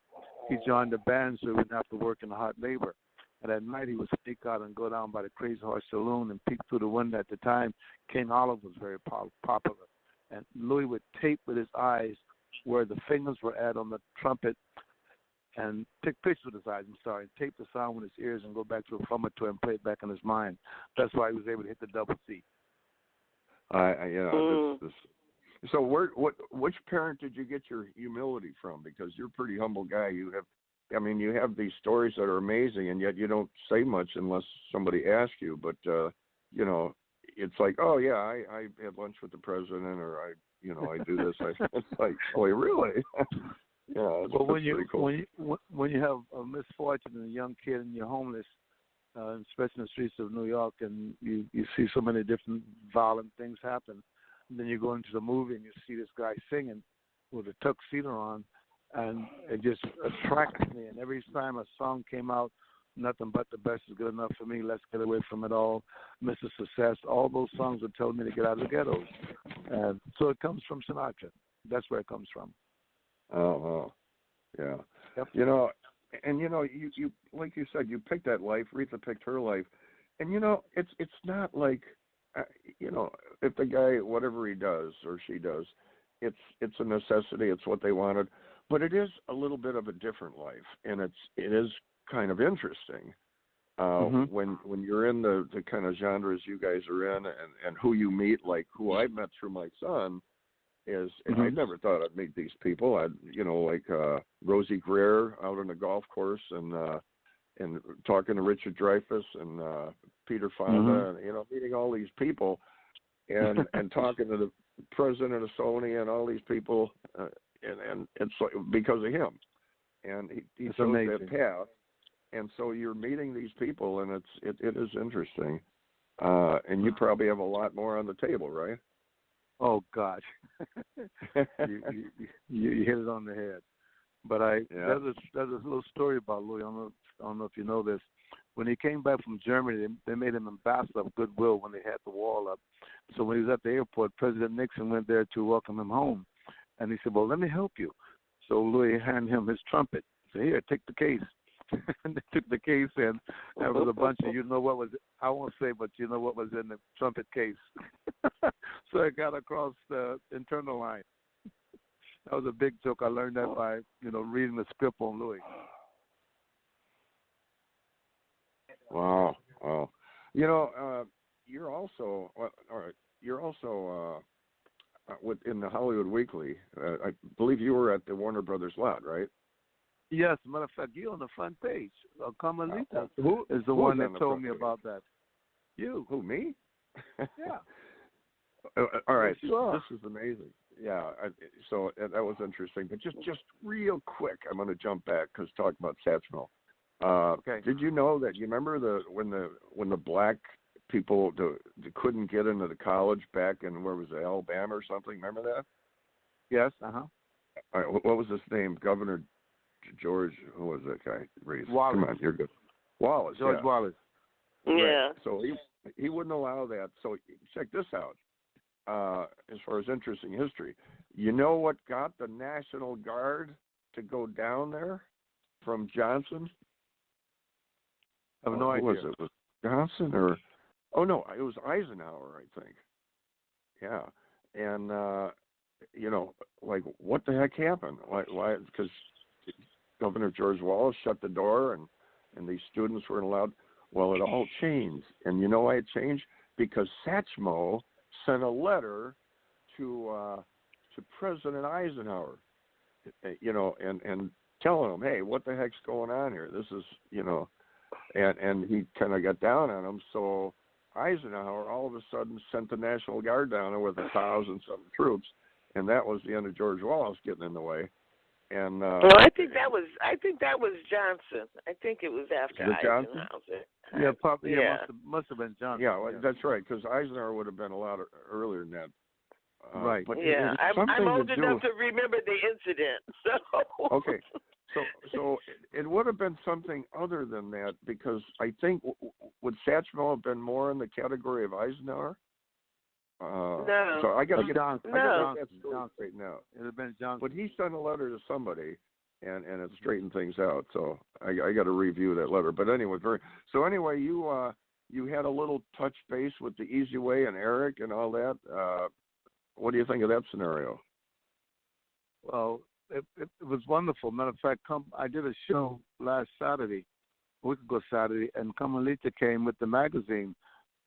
he joined the band so he wouldn't have to work in hot labor. And at night he would sneak out and go down by the Crazy Horse Saloon and peek through the window. At the time, King Olive was very popular. And Louis would tape with his eyes where the fingers were at on the trumpet and take pictures with his eyes, and tape the sound with his ears and go back to a reformatory and play it back in his mind. That's why he was able to hit the double C. So which parent did you get your humility from? Because you're a pretty humble guy. You have these stories that are amazing, and yet you don't say much unless somebody asks you. But it's like, oh yeah, I had lunch with the president, or I do this. It's like, oh really? Yeah. Well, when you have a misfortune and a young kid and you're homeless, especially in the streets of New York, and you see so many different violent things happen, and then you go into the movie and you see this guy singing with a tuxedo on, and it just attracted me. And every time a song came out, Nothing But the Best Is Good Enough for Me, Let's Get Away From It All, Mr. Success, all those songs would tell me to get out of the ghettos. And so it comes from Sinatra. That's where it comes from. Oh, yeah. Yep. You like you said, you picked that life. Reatha picked her life, and it's not like, if the guy, whatever he does or she does, it's a necessity. It's what they wanted, but it is a little bit of a different life, and it is kind of interesting when you're in the kind of genres you guys are in, and who you meet, like who I met through my son. is, and I never thought I'd meet these people. I'd, like Rosie Greer out on the golf course, and talking to Richard Dreyfuss and Peter Fonda, and meeting all these people, and talking to the president of Sony and all these people, and it's like because of him, and he shows that path, and so you're meeting these people, and it is interesting, and you probably have a lot more on the table, right? Oh gosh, you hit it on the head. But there's a little story about Louis. I don't know if you know this. When he came back from Germany, they made him ambassador of goodwill when they had the wall up. So when he was at the airport, President Nixon went there to welcome him home, and he said, "Well, let me help you." So Louis handed him his trumpet. He said, "Here, take the case." And they took the case, and there was a bunch of, I won't say, but you know what was in the trumpet case. So it got across the internal line. That was a big joke. I learned that by, reading the script on Louis. Wow. You're also, in the Hollywood Weekly. I believe you were at the Warner Brothers lot, right? Yes, as a matter of fact, you on the front page. Carmelita is the one that told me about that. You. Who, me? Yeah. All right. This is amazing. Yeah. So that was interesting. But just real quick, I'm going to jump back because talking about Satchmo. Okay. Did you know that? You remember when the black people couldn't get into the college back in where was it, Alabama or something? Remember that? Yes. All right. What was his name? Governor George. Who was that guy? Reese. Wallace. Come on, you're good. Wallace. George Wallace. Yeah. Right. So he wouldn't allow that. So check this out. As far as interesting history, you know what got the National Guard to go down there from Johnson? I have no idea. Was it Johnson or? Oh no, it was Eisenhower, I think. Yeah, and like what the heck happened? Why? Because Governor George Wallace shut the door, and these students weren't allowed. Well, it all changed, and you know why it changed? Because Satchmo sent a letter to President Eisenhower, and telling him, hey, what the heck's going on here? This is, and he kind of got down on him. So Eisenhower all of a sudden sent the National Guard down there with 1,000-something troops, and that was the end of George Wallace getting in the way. And I think that was Johnson. I think it was after Eisenhower. Yeah, probably. Yeah, must have been Johnson. Yeah, that's right. Because Eisenhower would have been a lot earlier than that. Right. But I'm old enough to remember the incident. So. Okay. So it would have been something other than that, because I think would Satchmo have been more in the category of Eisenhower? No. So I got to get Johnson. that story straightened out. It would have been Johnson. But he sent a letter to somebody, and it straightened things out. So I got to review that letter. But anyway, you had a little touch base with the Easy Way and Eric and all that. What do you think of that scenario? Well, it was wonderful. Matter of fact, I did a show last Saturday, a week ago Saturday, and Carmelita came with the magazine,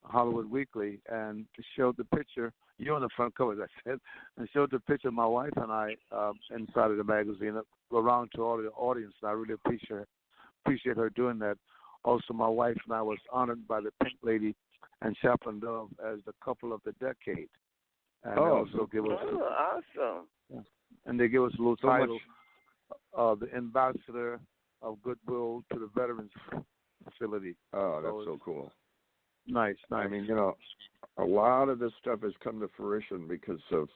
Hollywood Weekly, and showed the picture. You're on the front cover, as I said, and showed the picture of my wife and I inside of the magazine, around to all the audience. And I really appreciate her doing that. Also, my wife and I was honored by the Pink Lady and Chaplain Dove as the couple of the decade. And awesome! Yeah. And they give us a little title, the Ambassador of Goodwill to the Veterans Facility. Oh, that's so cool. Nice. I mean, a lot of this stuff has come to fruition because of,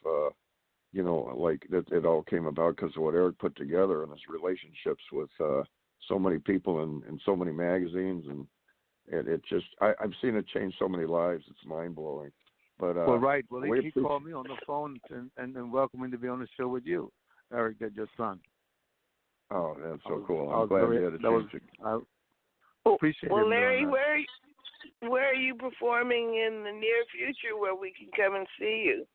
like it all came about because of what Eric put together and his relationships with so many people and so many magazines, and it just I've seen it change so many lives. It's mind blowing. But right. Well, he called me on the phone and welcomed me to be on the show with you, Eric, that your son. Oh, that's so cool. I'm glad you had a chance. I appreciate it. Well, Larry, where are you performing in the near future where we can come and see you?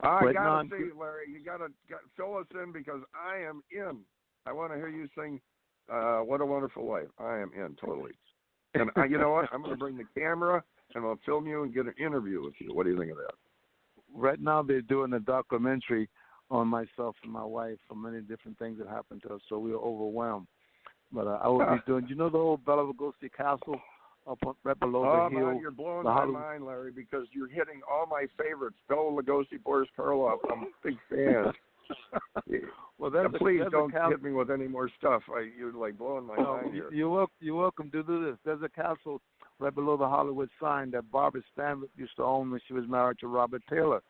I gotta see you, Larry. You gotta fill us in because I am in. I want to hear you sing "What a Wonderful Life." I am in totally. And you know what? I'm going to bring the camera and I'll film you and get an interview with you. What do you think of that? right now they're doing a documentary on myself and my wife for many different things that happened to us, so we were overwhelmed. But I will be doing, you know, the old Bela Lugosi Castle up right below the hill? Man, you're blowing my mind, Larry, because you're hitting all my favorites. Bela Lugosi, Boris Karloff. I'm a big fan. Well, please don't hit me with any more stuff. You're like blowing my mind here. You're welcome to do this. There's a castle right below the Hollywood sign that Barbara Stanwyck used to own when she was married to Robert Taylor.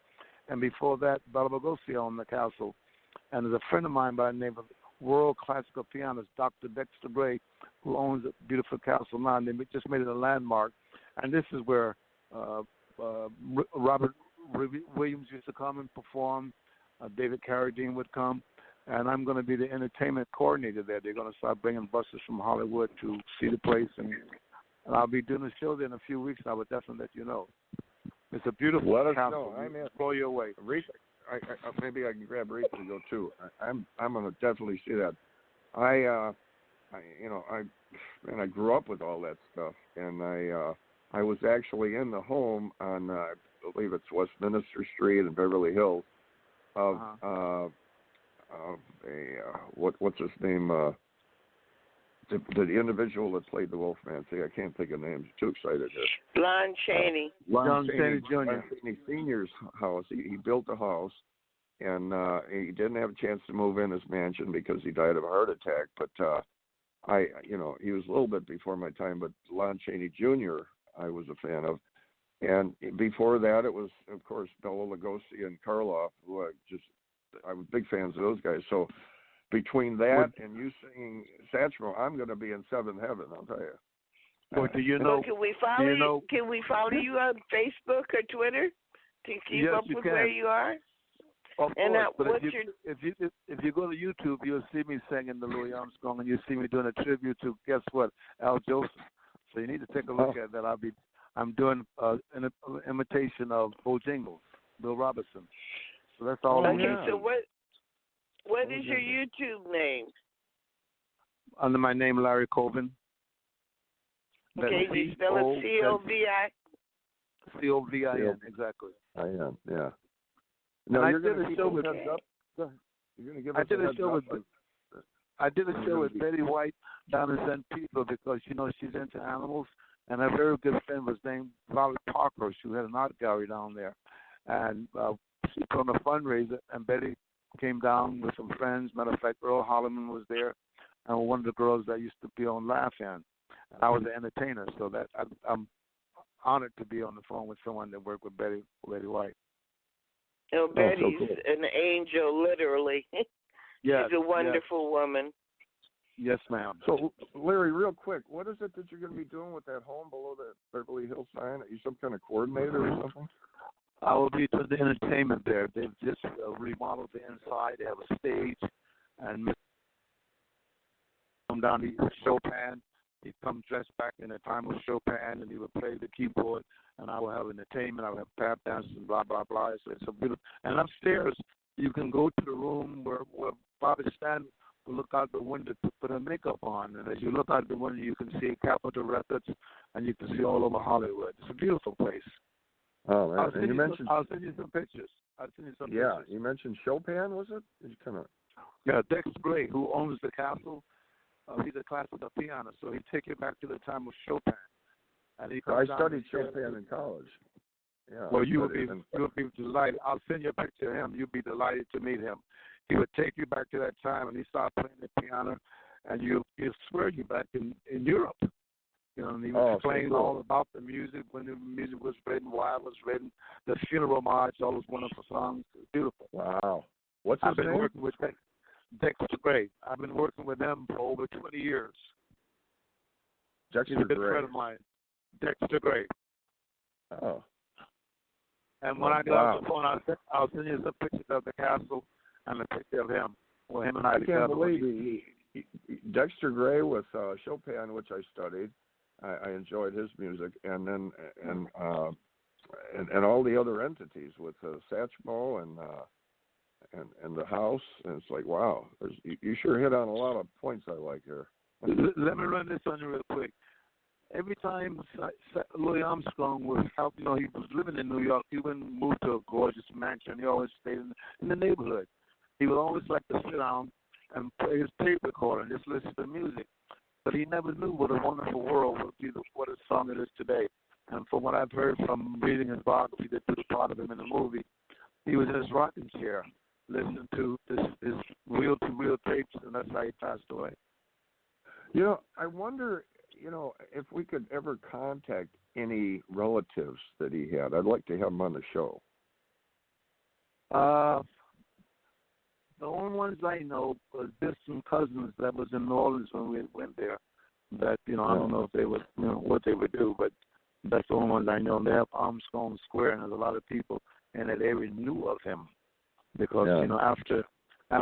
And before that, Bela Lugosi owned the castle. And there's a friend of mine by the name of world classical pianist, Dr. Dexter Gray, who owns a beautiful castle now, and they just made it a landmark. And this is where Robert Williams used to come and perform. David Carradine would come. And I'm going to be the entertainment coordinator there. They're going to start bringing buses from Hollywood to see the place. And I'll be doing a show there in a few weeks. I would definitely let you know. It's a beautiful castle. I'm in. Blow you away. Reatha, maybe I can grab Reatha to go too. I'm going to definitely see that. I grew up with all that stuff, and I was actually in the home on I believe it's Westminster Street in Beverly Hills of what's his name? The individual that played the Wolfman. See, I can't think of names. Too excited here. Lon Chaney. Lon Chaney Jr. Lon Chaney Sr.'s house. He built a house, and he didn't have a chance to move in his mansion because he died of a heart attack. But he was a little bit before my time. But Lon Chaney Jr. I was a fan of, and before that it was, of course, Bela Lugosi and Karloff, who I was big fans of those guys. So between that and you singing Satchmo, I'm going to be in seventh heaven, I'll tell you. Well, do you know? Can we follow you? Can we follow you on Facebook or Twitter to keep up with where you are? Of and course, but if you go to YouTube, you'll see me singing the Louis Armstrong, and you'll see me doing a tribute to, guess what, Al Joseph. So you need to take a look at that. I'm doing an imitation of Bojangles, Bill Robertson. So that's all. Okay, so what is your YouTube name? Under my name, Larry Covin. Okay, you spell it C-O-V-I? C-O-V-I-N, exactly. I am, yeah. No, I did a show with. You're going to give us a show with. I did a show with Betty White down in St. Peter because she's into animals, and her very good friend was named Valerie Parker. She had an art gallery down there, and she put on a fundraiser, and Betty came down with some friends. Matter of fact, Earl Holliman was there, and one of the girls that used to be on Laugh-In. And I was the entertainer, so that I'm honored to be on the phone with someone that worked with Betty White. Oh, Betty's an angel, literally. Yes, she's a wonderful woman. Yes, ma'am. So, Larry, real quick, what is it that you're going to be doing with that home below that Beverly Hills sign? Are you some kind of coordinator or something? I will be doing the entertainment there. They've just remodeled the inside. They have a stage, and come down to Chopin. He comes dressed back in the time of Chopin, and he will play the keyboard, and I will have entertainment. I will have tap dances and blah, blah, blah. So it's a beautiful. And upstairs, you can go to the room where Bobby Stan will look out the window to put her makeup on. And as you look out the window, you can see Capitol Records, and you can see all over Hollywood. It's a beautiful place. Oh, man. I'll send you some pictures. Yeah, you mentioned Chopin, was it? Yeah, Dexter Gray, who owns the castle. He's a classical pianist, so he take you back to the time of Chopin. And I studied Chopin in college. Yeah. Well, you'll be delighted. I'll send you a picture of him. You'll be delighted to meet him. He would take you back to that time, and he started playing the piano, and he'll swear you back in Europe. And he was playing all about the music, when the music was written, why it was written, the funeral march, all those wonderful songs. It's beautiful. Wow. What's his name? I've been working with Dexter Gray. I've been working with them for over 20 years. Dexter He's a good Gray. friend of mine. Dexter Gray. Oh. And when I get off the phone, I'll send you some pictures of the castle and a picture of him. Well, him and I can't believe Dexter Gray with Chopin, which I studied. I enjoyed his music, and then and all the other entities with Satchmo and the house. And it's like, wow, you sure hit on a lot of points I like here. Let me run this on you real quick. every time Louis Armstrong was out, he was living in New York. He wouldn't move to a gorgeous mansion. He always stayed in the neighborhood. He would always like to sit down and play his tape recorder and just listen to music. But he never knew what a wonderful world would be, what a song it is today. And from what I've heard from reading his biography, that took part of him in the movie, he was in his rocking chair listening to his reel-to-reel tapes, and that's how he passed away. I wonder, if we could ever contact any relatives that he had. I'd like to have him on the show. The only ones I know was just some cousins that was in New Orleans when we went there. That I don't know if they would, what they would do, but that's the only ones I know. They have Armstrong Square, and there's a lot of people in that area knew of him because after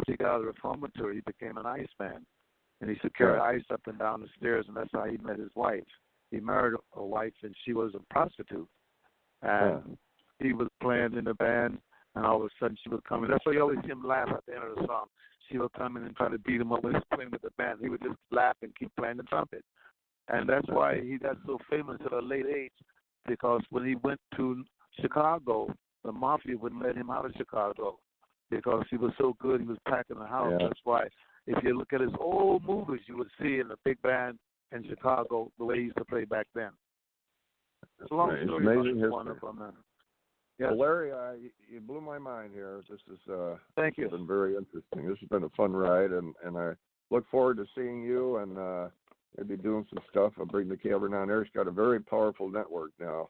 he got out of the reformatory, he became an ice man, and he used to carry ice up and down the stairs, and that's how he met his wife. He married a wife, and she was a prostitute, and he was playing in the band. And all of a sudden she would come in. That's why you always see him laugh at the end of the song. She would come in and try to beat him up when he's playing with the band. He would just laugh and keep playing the trumpet. And that's why he got so famous at a late age, because when he went to Chicago, the mafia wouldn't let him out of Chicago because he was so good. He was packing the house. Yeah. That's why if you look at his old movies, you would see in the big band in Chicago the way he used to play back then. It's a long story. Amazing history. Wonderful, man. Yes. Well, Larry, you blew my mind here. This is Thank you. Been very interesting. This has been a fun ride, and I look forward to seeing you and maybe doing some stuff. I'll bring the Cavern on. Eric's got a very powerful network now,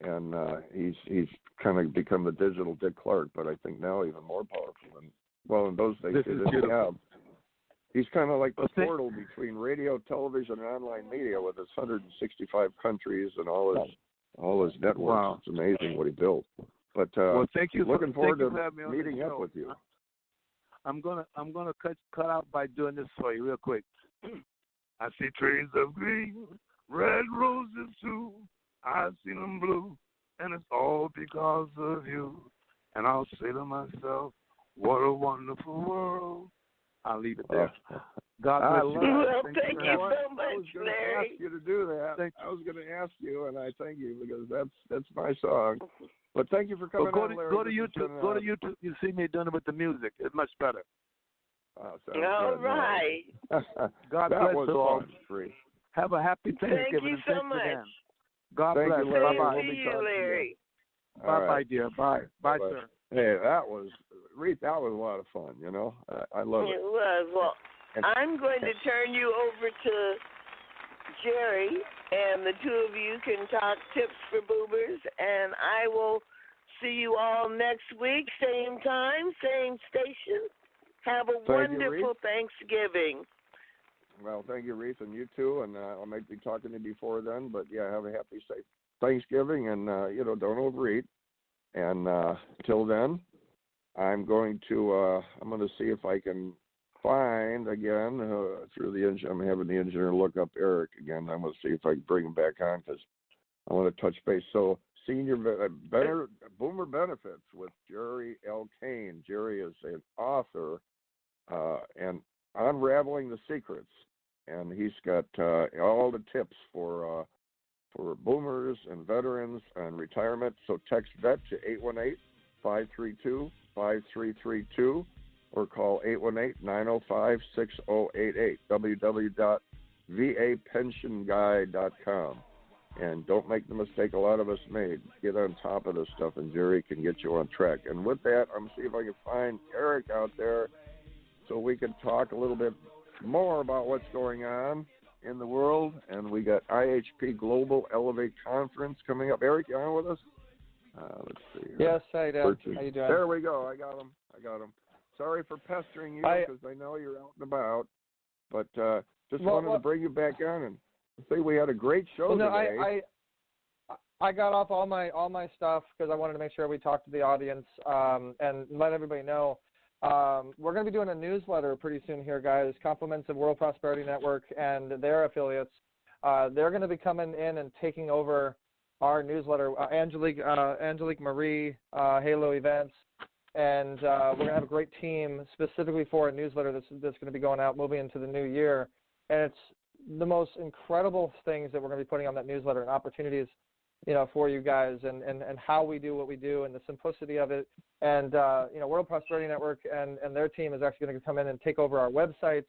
and he's kind of become the digital Dick Clark, but I think now even more powerful. And in those days he didn't have. He's kind of like the portal between radio, television, and online media with his 165 countries and all his networks. Wow. It's amazing what he built. But thank you. Looking forward to me meeting up with you. I'm gonna cut out by doing this for you real quick. I see trees of green, red roses too. I see them blue, and it's all because of you. And I'll say to myself, what a wonderful world. I'll leave it there. God bless you. Well, thank you so much, I was going Larry. to ask you to do that. I was going to ask you, and I thank you because that's my song. But thank you for coming on, Larry. Go to YouTube. Go to YouTube. You see me doing it with the music. It's much better. All right. God that bless was you all. Free. Have a happy Thanksgiving. Thank you so much. Again. God thank bless. You, Larry. Bye-bye. See you, Larry. Bye-bye, dear. Bye. Bye, sir. Hey, that was a lot of fun, I love it. It was. Well, I'm going to turn you over to Jerry, and the two of you can talk tips for boomers, and I will see you all next week, same time, same station. Have a wonderful Thanksgiving. Well, thank you, Reatha, and you too, and I might be talking to you before then, but have a happy, safe Thanksgiving, and, don't overeat. And till then, I'm going to see if I can find again through the engine. I'm having the engineer look up Eric again. I'm going to see if I can bring him back on because I want to touch base. So, senior boomer benefits with Jerry L. Kane. Jerry is an author and unraveling the secrets, and he's got all the tips for boomers and veterans and retirement. So text VET to 818-532-5332 or call 818-905-6088, www.vapensionguy.com. And don't make the mistake a lot of us made. Get on top of this stuff, and Jerry can get you on track. And with that, I'm going to see if I can find Eric out there so we can talk a little bit more about what's going on in the world. And we got IHP Global Elevate Conference coming up. Eric, you on with us? Let's see. Yes, I do. How you doing? There we go. I got him. Sorry for pestering you because I know you're out and about, but just wanted to bring you back on and say we had a great show today. I got off all my stuff because I wanted to make sure we talked to the audience and let everybody know. We're going to be doing a newsletter pretty soon here, guys. Compliments of World Prosperity Network and their affiliates. They're going to be coming in and taking over our newsletter. Angelique Marie, Halo Events, and we're going to have a great team specifically for a newsletter that's going to be going out moving into the new year. And it's the most incredible things that we're going to be putting on that newsletter and opportunities, for you guys and how we do what we do and the simplicity of it. And, World Prosperity Network and their team is actually going to come in and take over our websites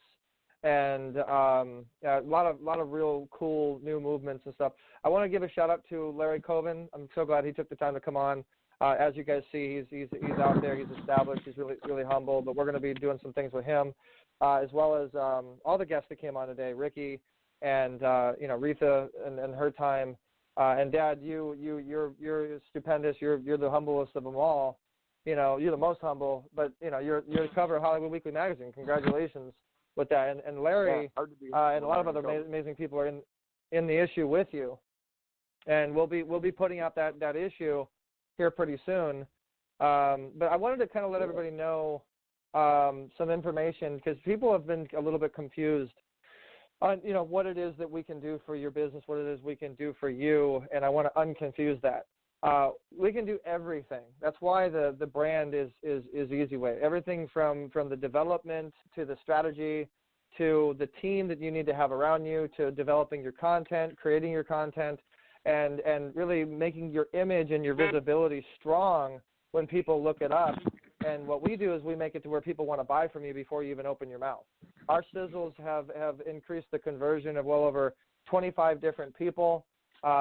and a lot of real cool new movements and stuff. I want to give a shout out to Larry Covin. I'm so glad he took the time to come on. As you guys see, he's out there. He's established. He's really humble. But we're going to be doing some things with him, as well as all the guests that came on today, Ricky and Reatha and her time. And Dad, you're stupendous. You're the humblest of them all. You're the most humble. But you're the cover of Hollywood Weekly Magazine. Congratulations with that. And Larry and a lot of other amazing people are in the issue with you. And we'll be putting out that issue here pretty soon. But I wanted to kind of let everybody know some information because people have been a little bit confused on what it is that we can do for your business, what it is we can do for you, and I want to unconfuse that. We can do everything. That's why the brand is Easy Way. Everything from the development to the strategy to the team that you need to have around you to developing your content, creating your content, and really making your image and your visibility strong when people look it up. And what we do is we make it to where people want to buy from you before you even open your mouth. Our sizzles have increased the conversion of well over 25 different people.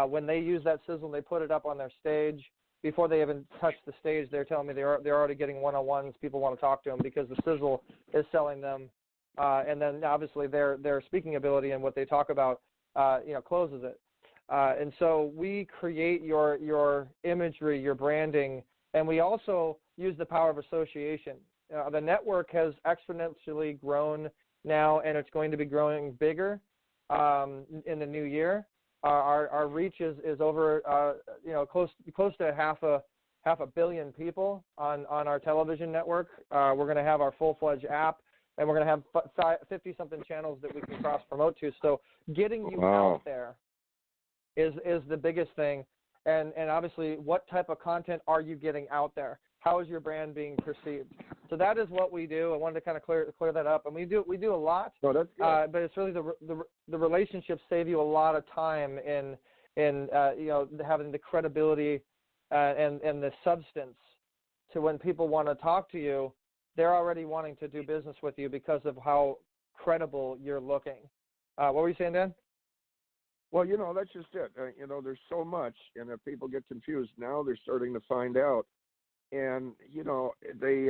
When they use that sizzle, they put it up on their stage. Before they even touch the stage, they're telling me they're already getting one-on-ones. People want to talk to them because the sizzle is selling them. And then obviously their speaking ability and what they talk about, closes it. And so we create your imagery, your branding, and we also use the power of association. The network has exponentially grown now, and it's going to be growing bigger in the new year. Our reach is over close to half a billion people on our television network. We're going to have our full-fledged app, and we're going to have 50-something channels that we can cross-promote to. So getting you out there is the biggest thing. And obviously, what type of content are you getting out there? How is your brand being perceived? So that is what we do. I wanted to kind of clear that up, and we do a lot. No, that's good. But it's really the relationships save you a lot of time in having the credibility and the substance to when people want to talk to you, they're already wanting to do business with you because of how credible you're looking. What were you saying, Dan? Well, that's just it. There's so much, and if people get confused now, they're starting to find out. And, they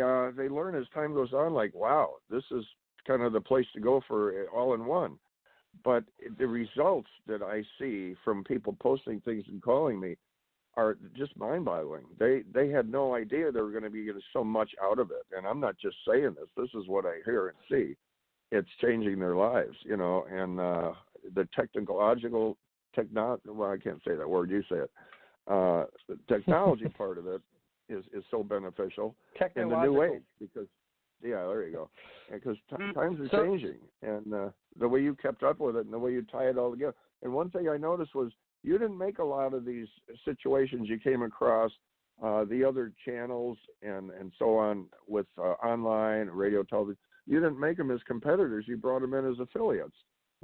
learn as time goes on, like, wow, this is kind of the place to go for all-in-one. But the results that I see from people posting things and calling me are just mind-boggling. They had no idea they were going to be getting so much out of it. And I'm not just saying this. This is what I hear and see. It's changing their lives, and the well, I can't say that word. You say it. The technology part of it is so beneficial in the new age because, there you go. Because times are changing, and the way you kept up with it and the way you tie it all together. And one thing I noticed was you didn't make a lot of these situations you came across the other channels and so on with online, radio, television. You didn't make them as competitors. You brought them in as affiliates,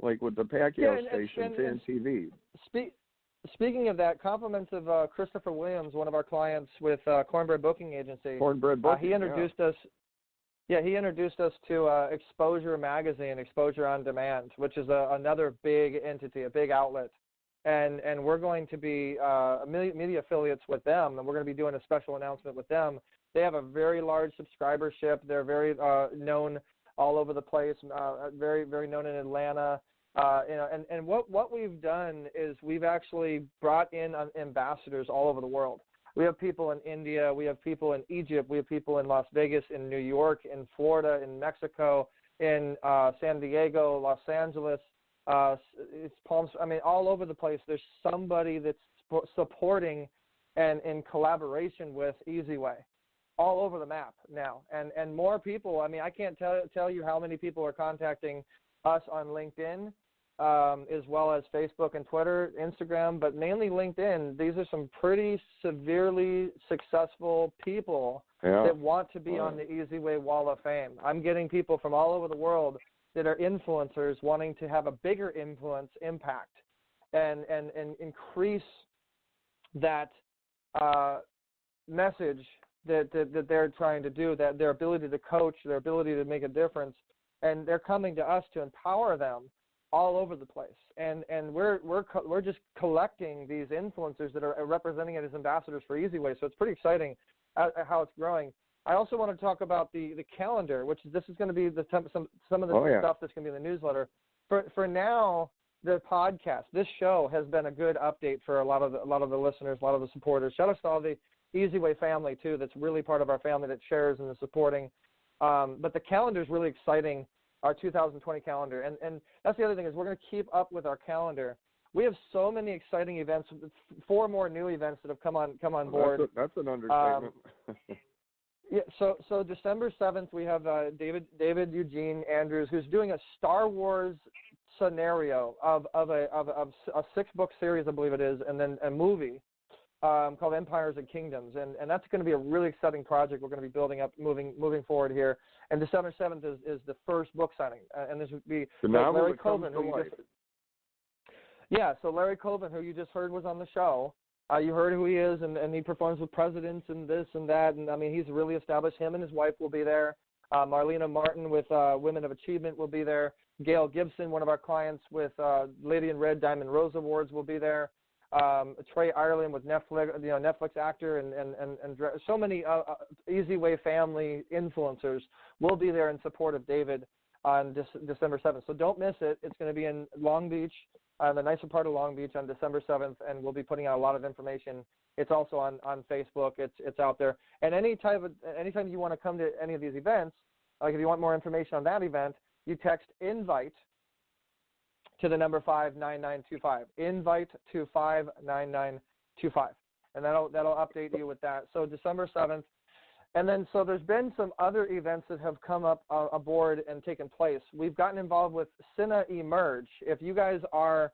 like with the Pacquiao station, Fan TV. Speaking of that, compliments of Christopher Williams, one of our clients with Cornbread Booking Agency. Cornbread Booking. He introduced us. Yeah, he introduced us to Exposure Magazine, Exposure on Demand, which is another big entity, a big outlet, and we're going to be media affiliates with them, and we're going to be doing a special announcement with them. They have a very large subscribership. They're very known all over the place. Very, very known in Atlanta. And what we've done is we've actually brought in ambassadors all over the world. We have people in India, we have people in Egypt, we have people in Las Vegas, in New York, in Florida, in Mexico, in San Diego, Los Angeles, it's Palms. I mean, all over the place. There's somebody that's supporting and in collaboration with Easy Way, all over the map now, and more people. I mean, I can't tell you how many people are contacting us on LinkedIn. As well as Facebook and Twitter, Instagram, but mainly LinkedIn. These are some pretty severely successful people that want to be on the Easy Way Wall of Fame. I'm getting people from all over the world that are influencers wanting to have a bigger impact, and increase that message that they're trying to do, that their ability to coach, their ability to make a difference, and they're coming to us to empower them all over the place. And we're just collecting these influencers that are representing it as ambassadors for EasyWay. So it's pretty exciting how it's growing. I also want to talk about the calendar, which this is going to be some of the stuff that's going to be in the newsletter. For now, the podcast, this show has been a good update for a lot of the listeners, a lot of the supporters. Shout out to all the EasyWay family too. That's really part of our family that shares and is supporting. But the calendar is really exciting. Our 2020 calendar, and that's the other thing, is we're going to keep up with our calendar. We have so many exciting events, 4 more new events that have come on board. That's an understatement. Yeah, so December 7th we have David Eugene Andrews, who's doing a Star Wars scenario of a 6-book series, I believe it is, and then a movie called Empires and Kingdoms, and that's going to be a really exciting project we're going to be building up moving forward here. And December 7th is the first book signing, and this would be Larry Covin, so Larry Covin, who you just heard was on the show. You heard who he is, and he performs with presidents and this and that, and I mean, he's really established. Him and his wife will be there. Marlena Martin with Women of Achievement will be there. Gail Gibson, one of our clients with Lady in Red Diamond Rose Awards, will be there. Trey Ireland with Netflix actor, and so many EasyWay family influencers will be there in support of David on December 7th. So don't miss it. It's going to be in Long Beach, the nicer part of Long Beach, on December 7th, and we'll be putting out a lot of information. It's also on Facebook. It's out there. And anytime you want to come to any of these events, like if you want more information on that event, you text INVITE to the number 59925. Invite to 59925, and that'll update you with that. So December 7th, and then so there's been some other events that have come up aboard and taken place. We've gotten involved with Cine Emerge. If you guys are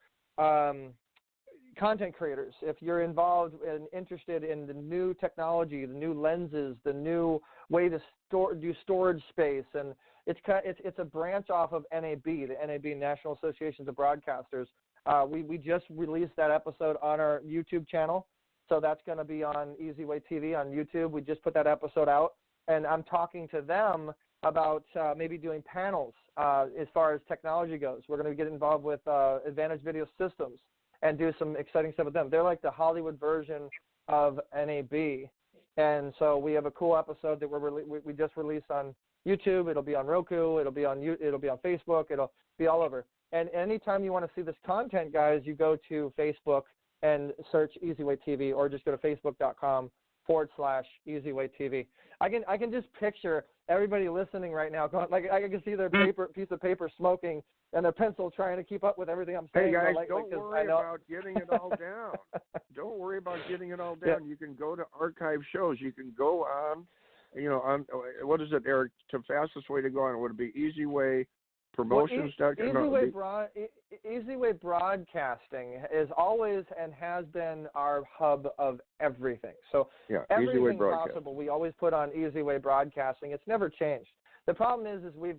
content creators, if you're involved and interested in the new technology, the new lenses, the new way to do storage space, and it's a branch off of NAB, the NAB, National Associations of Broadcasters. We just released that episode on our YouTube channel, so that's going to be on EasyWay TV on YouTube. We just put that episode out, and I'm talking to them about maybe doing panels as far as technology goes. We're going to get involved with Advantage Video Systems and do some exciting stuff with them. They're like the Hollywood version of NAB, and so we have a cool episode that we just released on YouTube. It'll be on Roku. It'll be on Facebook. It'll be all over. And anytime you want to see this content, guys, you go to Facebook and search EasyWay TV, or just go to facebook.com/EasyWay TV. I can just picture everybody listening right now going, like, I can see their piece of paper smoking and their pencil trying to keep up with everything I'm saying. Hey guys, don't worry about getting it all down. Don't worry about getting it all down. Yeah. You can go to archive shows. You can go on, on what is it, Eric? The fastest way to go on would be EasyWay Promotions. EasyWay Broadcasting is always and has been our hub of everything. So everything possible we always put on EasyWay Broadcasting. It's never changed. The problem is we've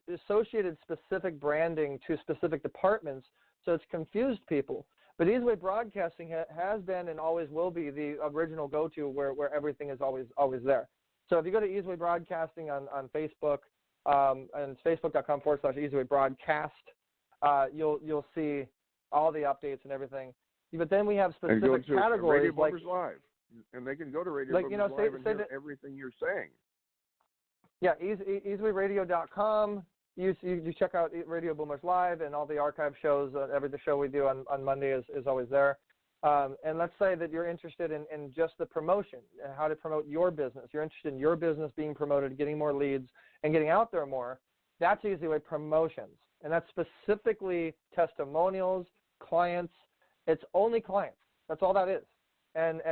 associated specific branding to specific departments, so it's confused people. But EasyWay Broadcasting has been and always will be the original go-to where everything is always there. So if you go to EasyWay Broadcasting on Facebook, and facebook.com/EasyWay Broadcast, you'll see all the updates and everything. But then we have specific categories Radio Boomers Live, and they can go to Radio Boomers Live and hear everything you're saying. Yeah, EasyWayRadio.com. You check out Radio Boomers Live, and all the archive shows. The show we do on Monday is always there. And let's say that you're interested in just the promotion and how to promote your business. You're interested in your business being promoted, getting more leads, and getting out there more. That's EasyWay Promotions, and that's specifically testimonials, clients. It's only clients. That's all that is. And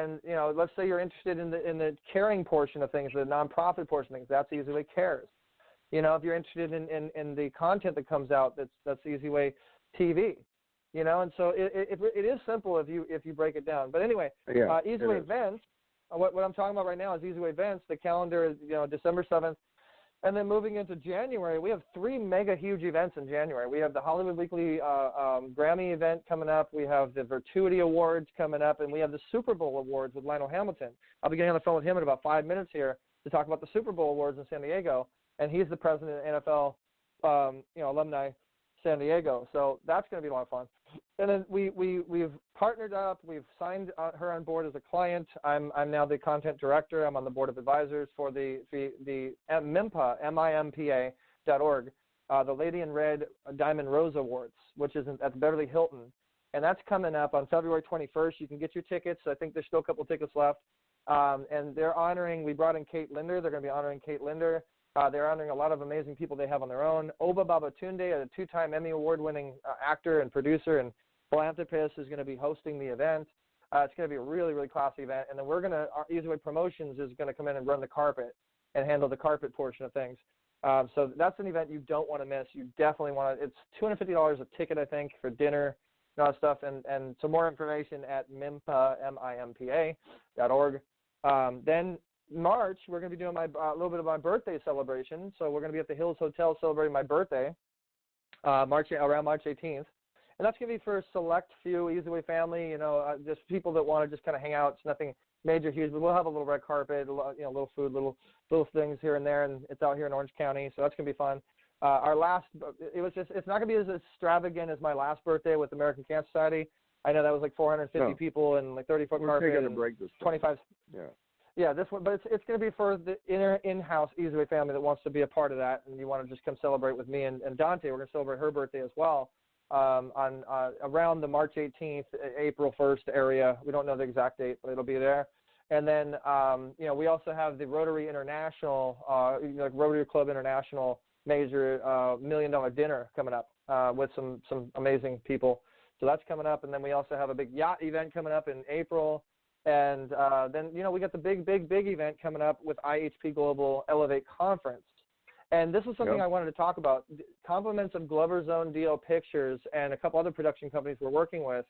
let's say you're interested in the caring portion of things, the nonprofit portion of things. That's EasyWay Cares. If you're interested in the content that comes out, that's EasyWay TV. And so it is simple if you break it down. But anyway, EasyWay Events. What I'm talking about right now is EasyWay Events. The calendar is December 7th. And then moving into January, we have 3 mega huge events in January. We have the Hollywood Weekly Grammy event coming up. We have the Virtuity Awards coming up, and we have the Super Bowl Awards with Lionel Hamilton. I'll be getting on the phone with him in about 5 minutes here to talk about the Super Bowl Awards in San Diego, and he's the president of NFL, alumni San Diego. So that's going to be a lot of fun. And then we've partnered up. We've signed her on board as a client. I'm now the content director. I'm on the board of advisors for the MIMPA, MIMPA.org, the Lady in Red Diamond Rose Awards, which is at the Beverly Hilton. And that's coming up on February 21st. You can get your tickets. I think there's still a couple of tickets left. And they're honoring, we brought in Kate Linder. They're going to be honoring Kate Linder. They're honoring a lot of amazing people they have on their own. Oba Babatunde, a 2-time Emmy Award-winning actor and producer and philanthropist, is going to be hosting the event. It's going to be a really, really classy event. And then our Easyway Promotions is going to come in and run the carpet and handle the carpet portion of things. So that's an event you don't want to miss. You definitely want to. It's $250 a ticket, I think, for dinner and all that stuff. And some more information at MIMPA, MIMPA.org. Then March, we're going to be doing a little bit of my birthday celebration. So we're going to be at the Hills Hotel celebrating my birthday around March 18th. And that's going to be for a select few Easyway family, just people that want to just kind of hang out. It's nothing major, huge, but we'll have a little red carpet, little food, little things here and there, and it's out here in Orange County, so that's going to be fun. It's not going to be as extravagant as my last birthday with American Cancer Society. I know that was like 450 people and like 30-foot carpet. We're taking a break this 25. Yeah. Yeah, this one, but it's going to be for the in-house Easyway family that wants to be a part of that, and you want to just come celebrate with me and Dante. We're going to celebrate her birthday as well on around the March 18th, April 1st area. We don't know the exact date, but it'll be there. And then we also have the Rotary International, Rotary Club International major $1 million dinner coming up with some amazing people. So that's coming up, and then we also have a big yacht event coming up in April. And then, we got the big event coming up with IHP Global Elevate Conference. And this is something I wanted to talk about. Compliments of Glover's Own DL Pictures and a couple other production companies we're working with.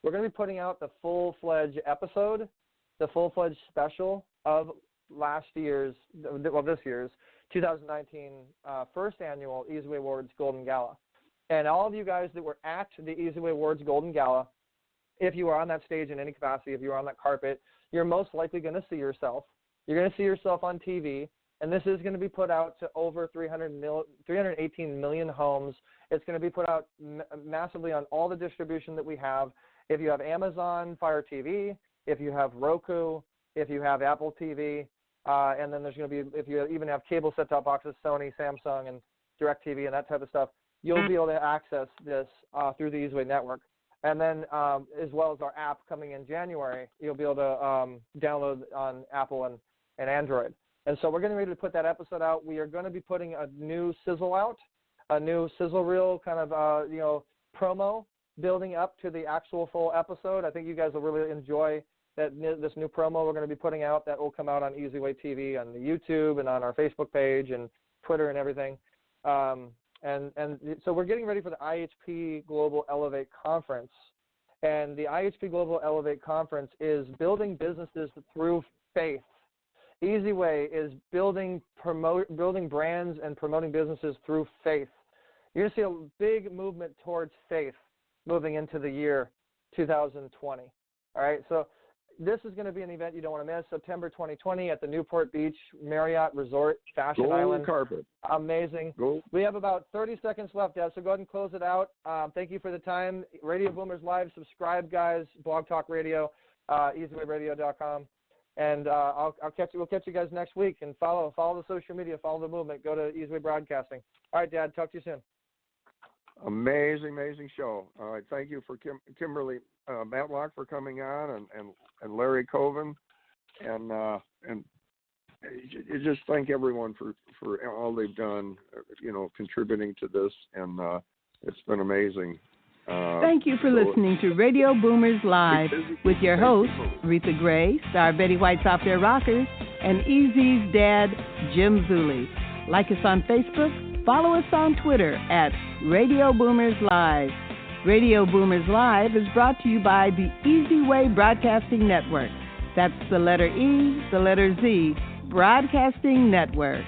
We're going to be putting out the full-fledged episode, the full-fledged special of this year's 2019 first annual Easyway Awards Golden Gala. And all of you guys that were at the Easyway Awards Golden Gala, if you are on that stage in any capacity, if you are on that carpet, you're most likely going to see yourself. You're going to see yourself on TV, and this is going to be put out to over 318 million homes. It's going to be put out massively on all the distribution that we have. If you have Amazon Fire TV, if you have Roku, if you have Apple TV, and then there's going to be, if you even have cable set-top boxes, Sony, Samsung, and DirecTV and that type of stuff, you'll be able to access this through the Easyway Network. And then as well as our app coming in January, you'll be able to download on Apple and Android. And so we're getting ready to put that episode out. We are going to be putting a new sizzle out, a new sizzle reel kind of, promo building up to the actual full episode. I think you guys will really enjoy this new promo we're going to be putting out that will come out on Easyway TV, on the YouTube, and on our Facebook page and Twitter and everything. And so we're getting ready for the IHP Global Elevate Conference. And the IHP Global Elevate Conference is building businesses through faith. Easyway is building brands and promoting businesses through faith. You're going to see a big movement towards faith moving into the year 2020. All right, so this is going to be an event you don't want to miss. September 2020 at the Newport Beach Marriott Resort, Fashion Island. Carpet. Amazing. We have about 30 seconds left, Dad, so go ahead and close it out. Thank you for the time. Radio Boomers Live, subscribe, guys. Blog Talk Radio, easywayradio.com. And we'll catch you guys next week. And follow the social media, follow the movement. Go to Easyway Broadcasting. All right, Dad, talk to you soon. Amazing show. All right, thank you for Kimberly Matlock for coming on, and Larry Covin, and just thank everyone for all they've done, contributing to this, and it's been amazing. Thank you for listening to Radio Boomers Live with your hosts, Reatha Gray, Star Betty White's Off Their Rockers, and Easy's dad, Jim Zuley. Like us on Facebook, follow us on Twitter at Radio Boomers Live. Radio Boomers Live is brought to you by the Easyway Broadcasting Network. That's the letter E, the letter Z, Broadcasting Network.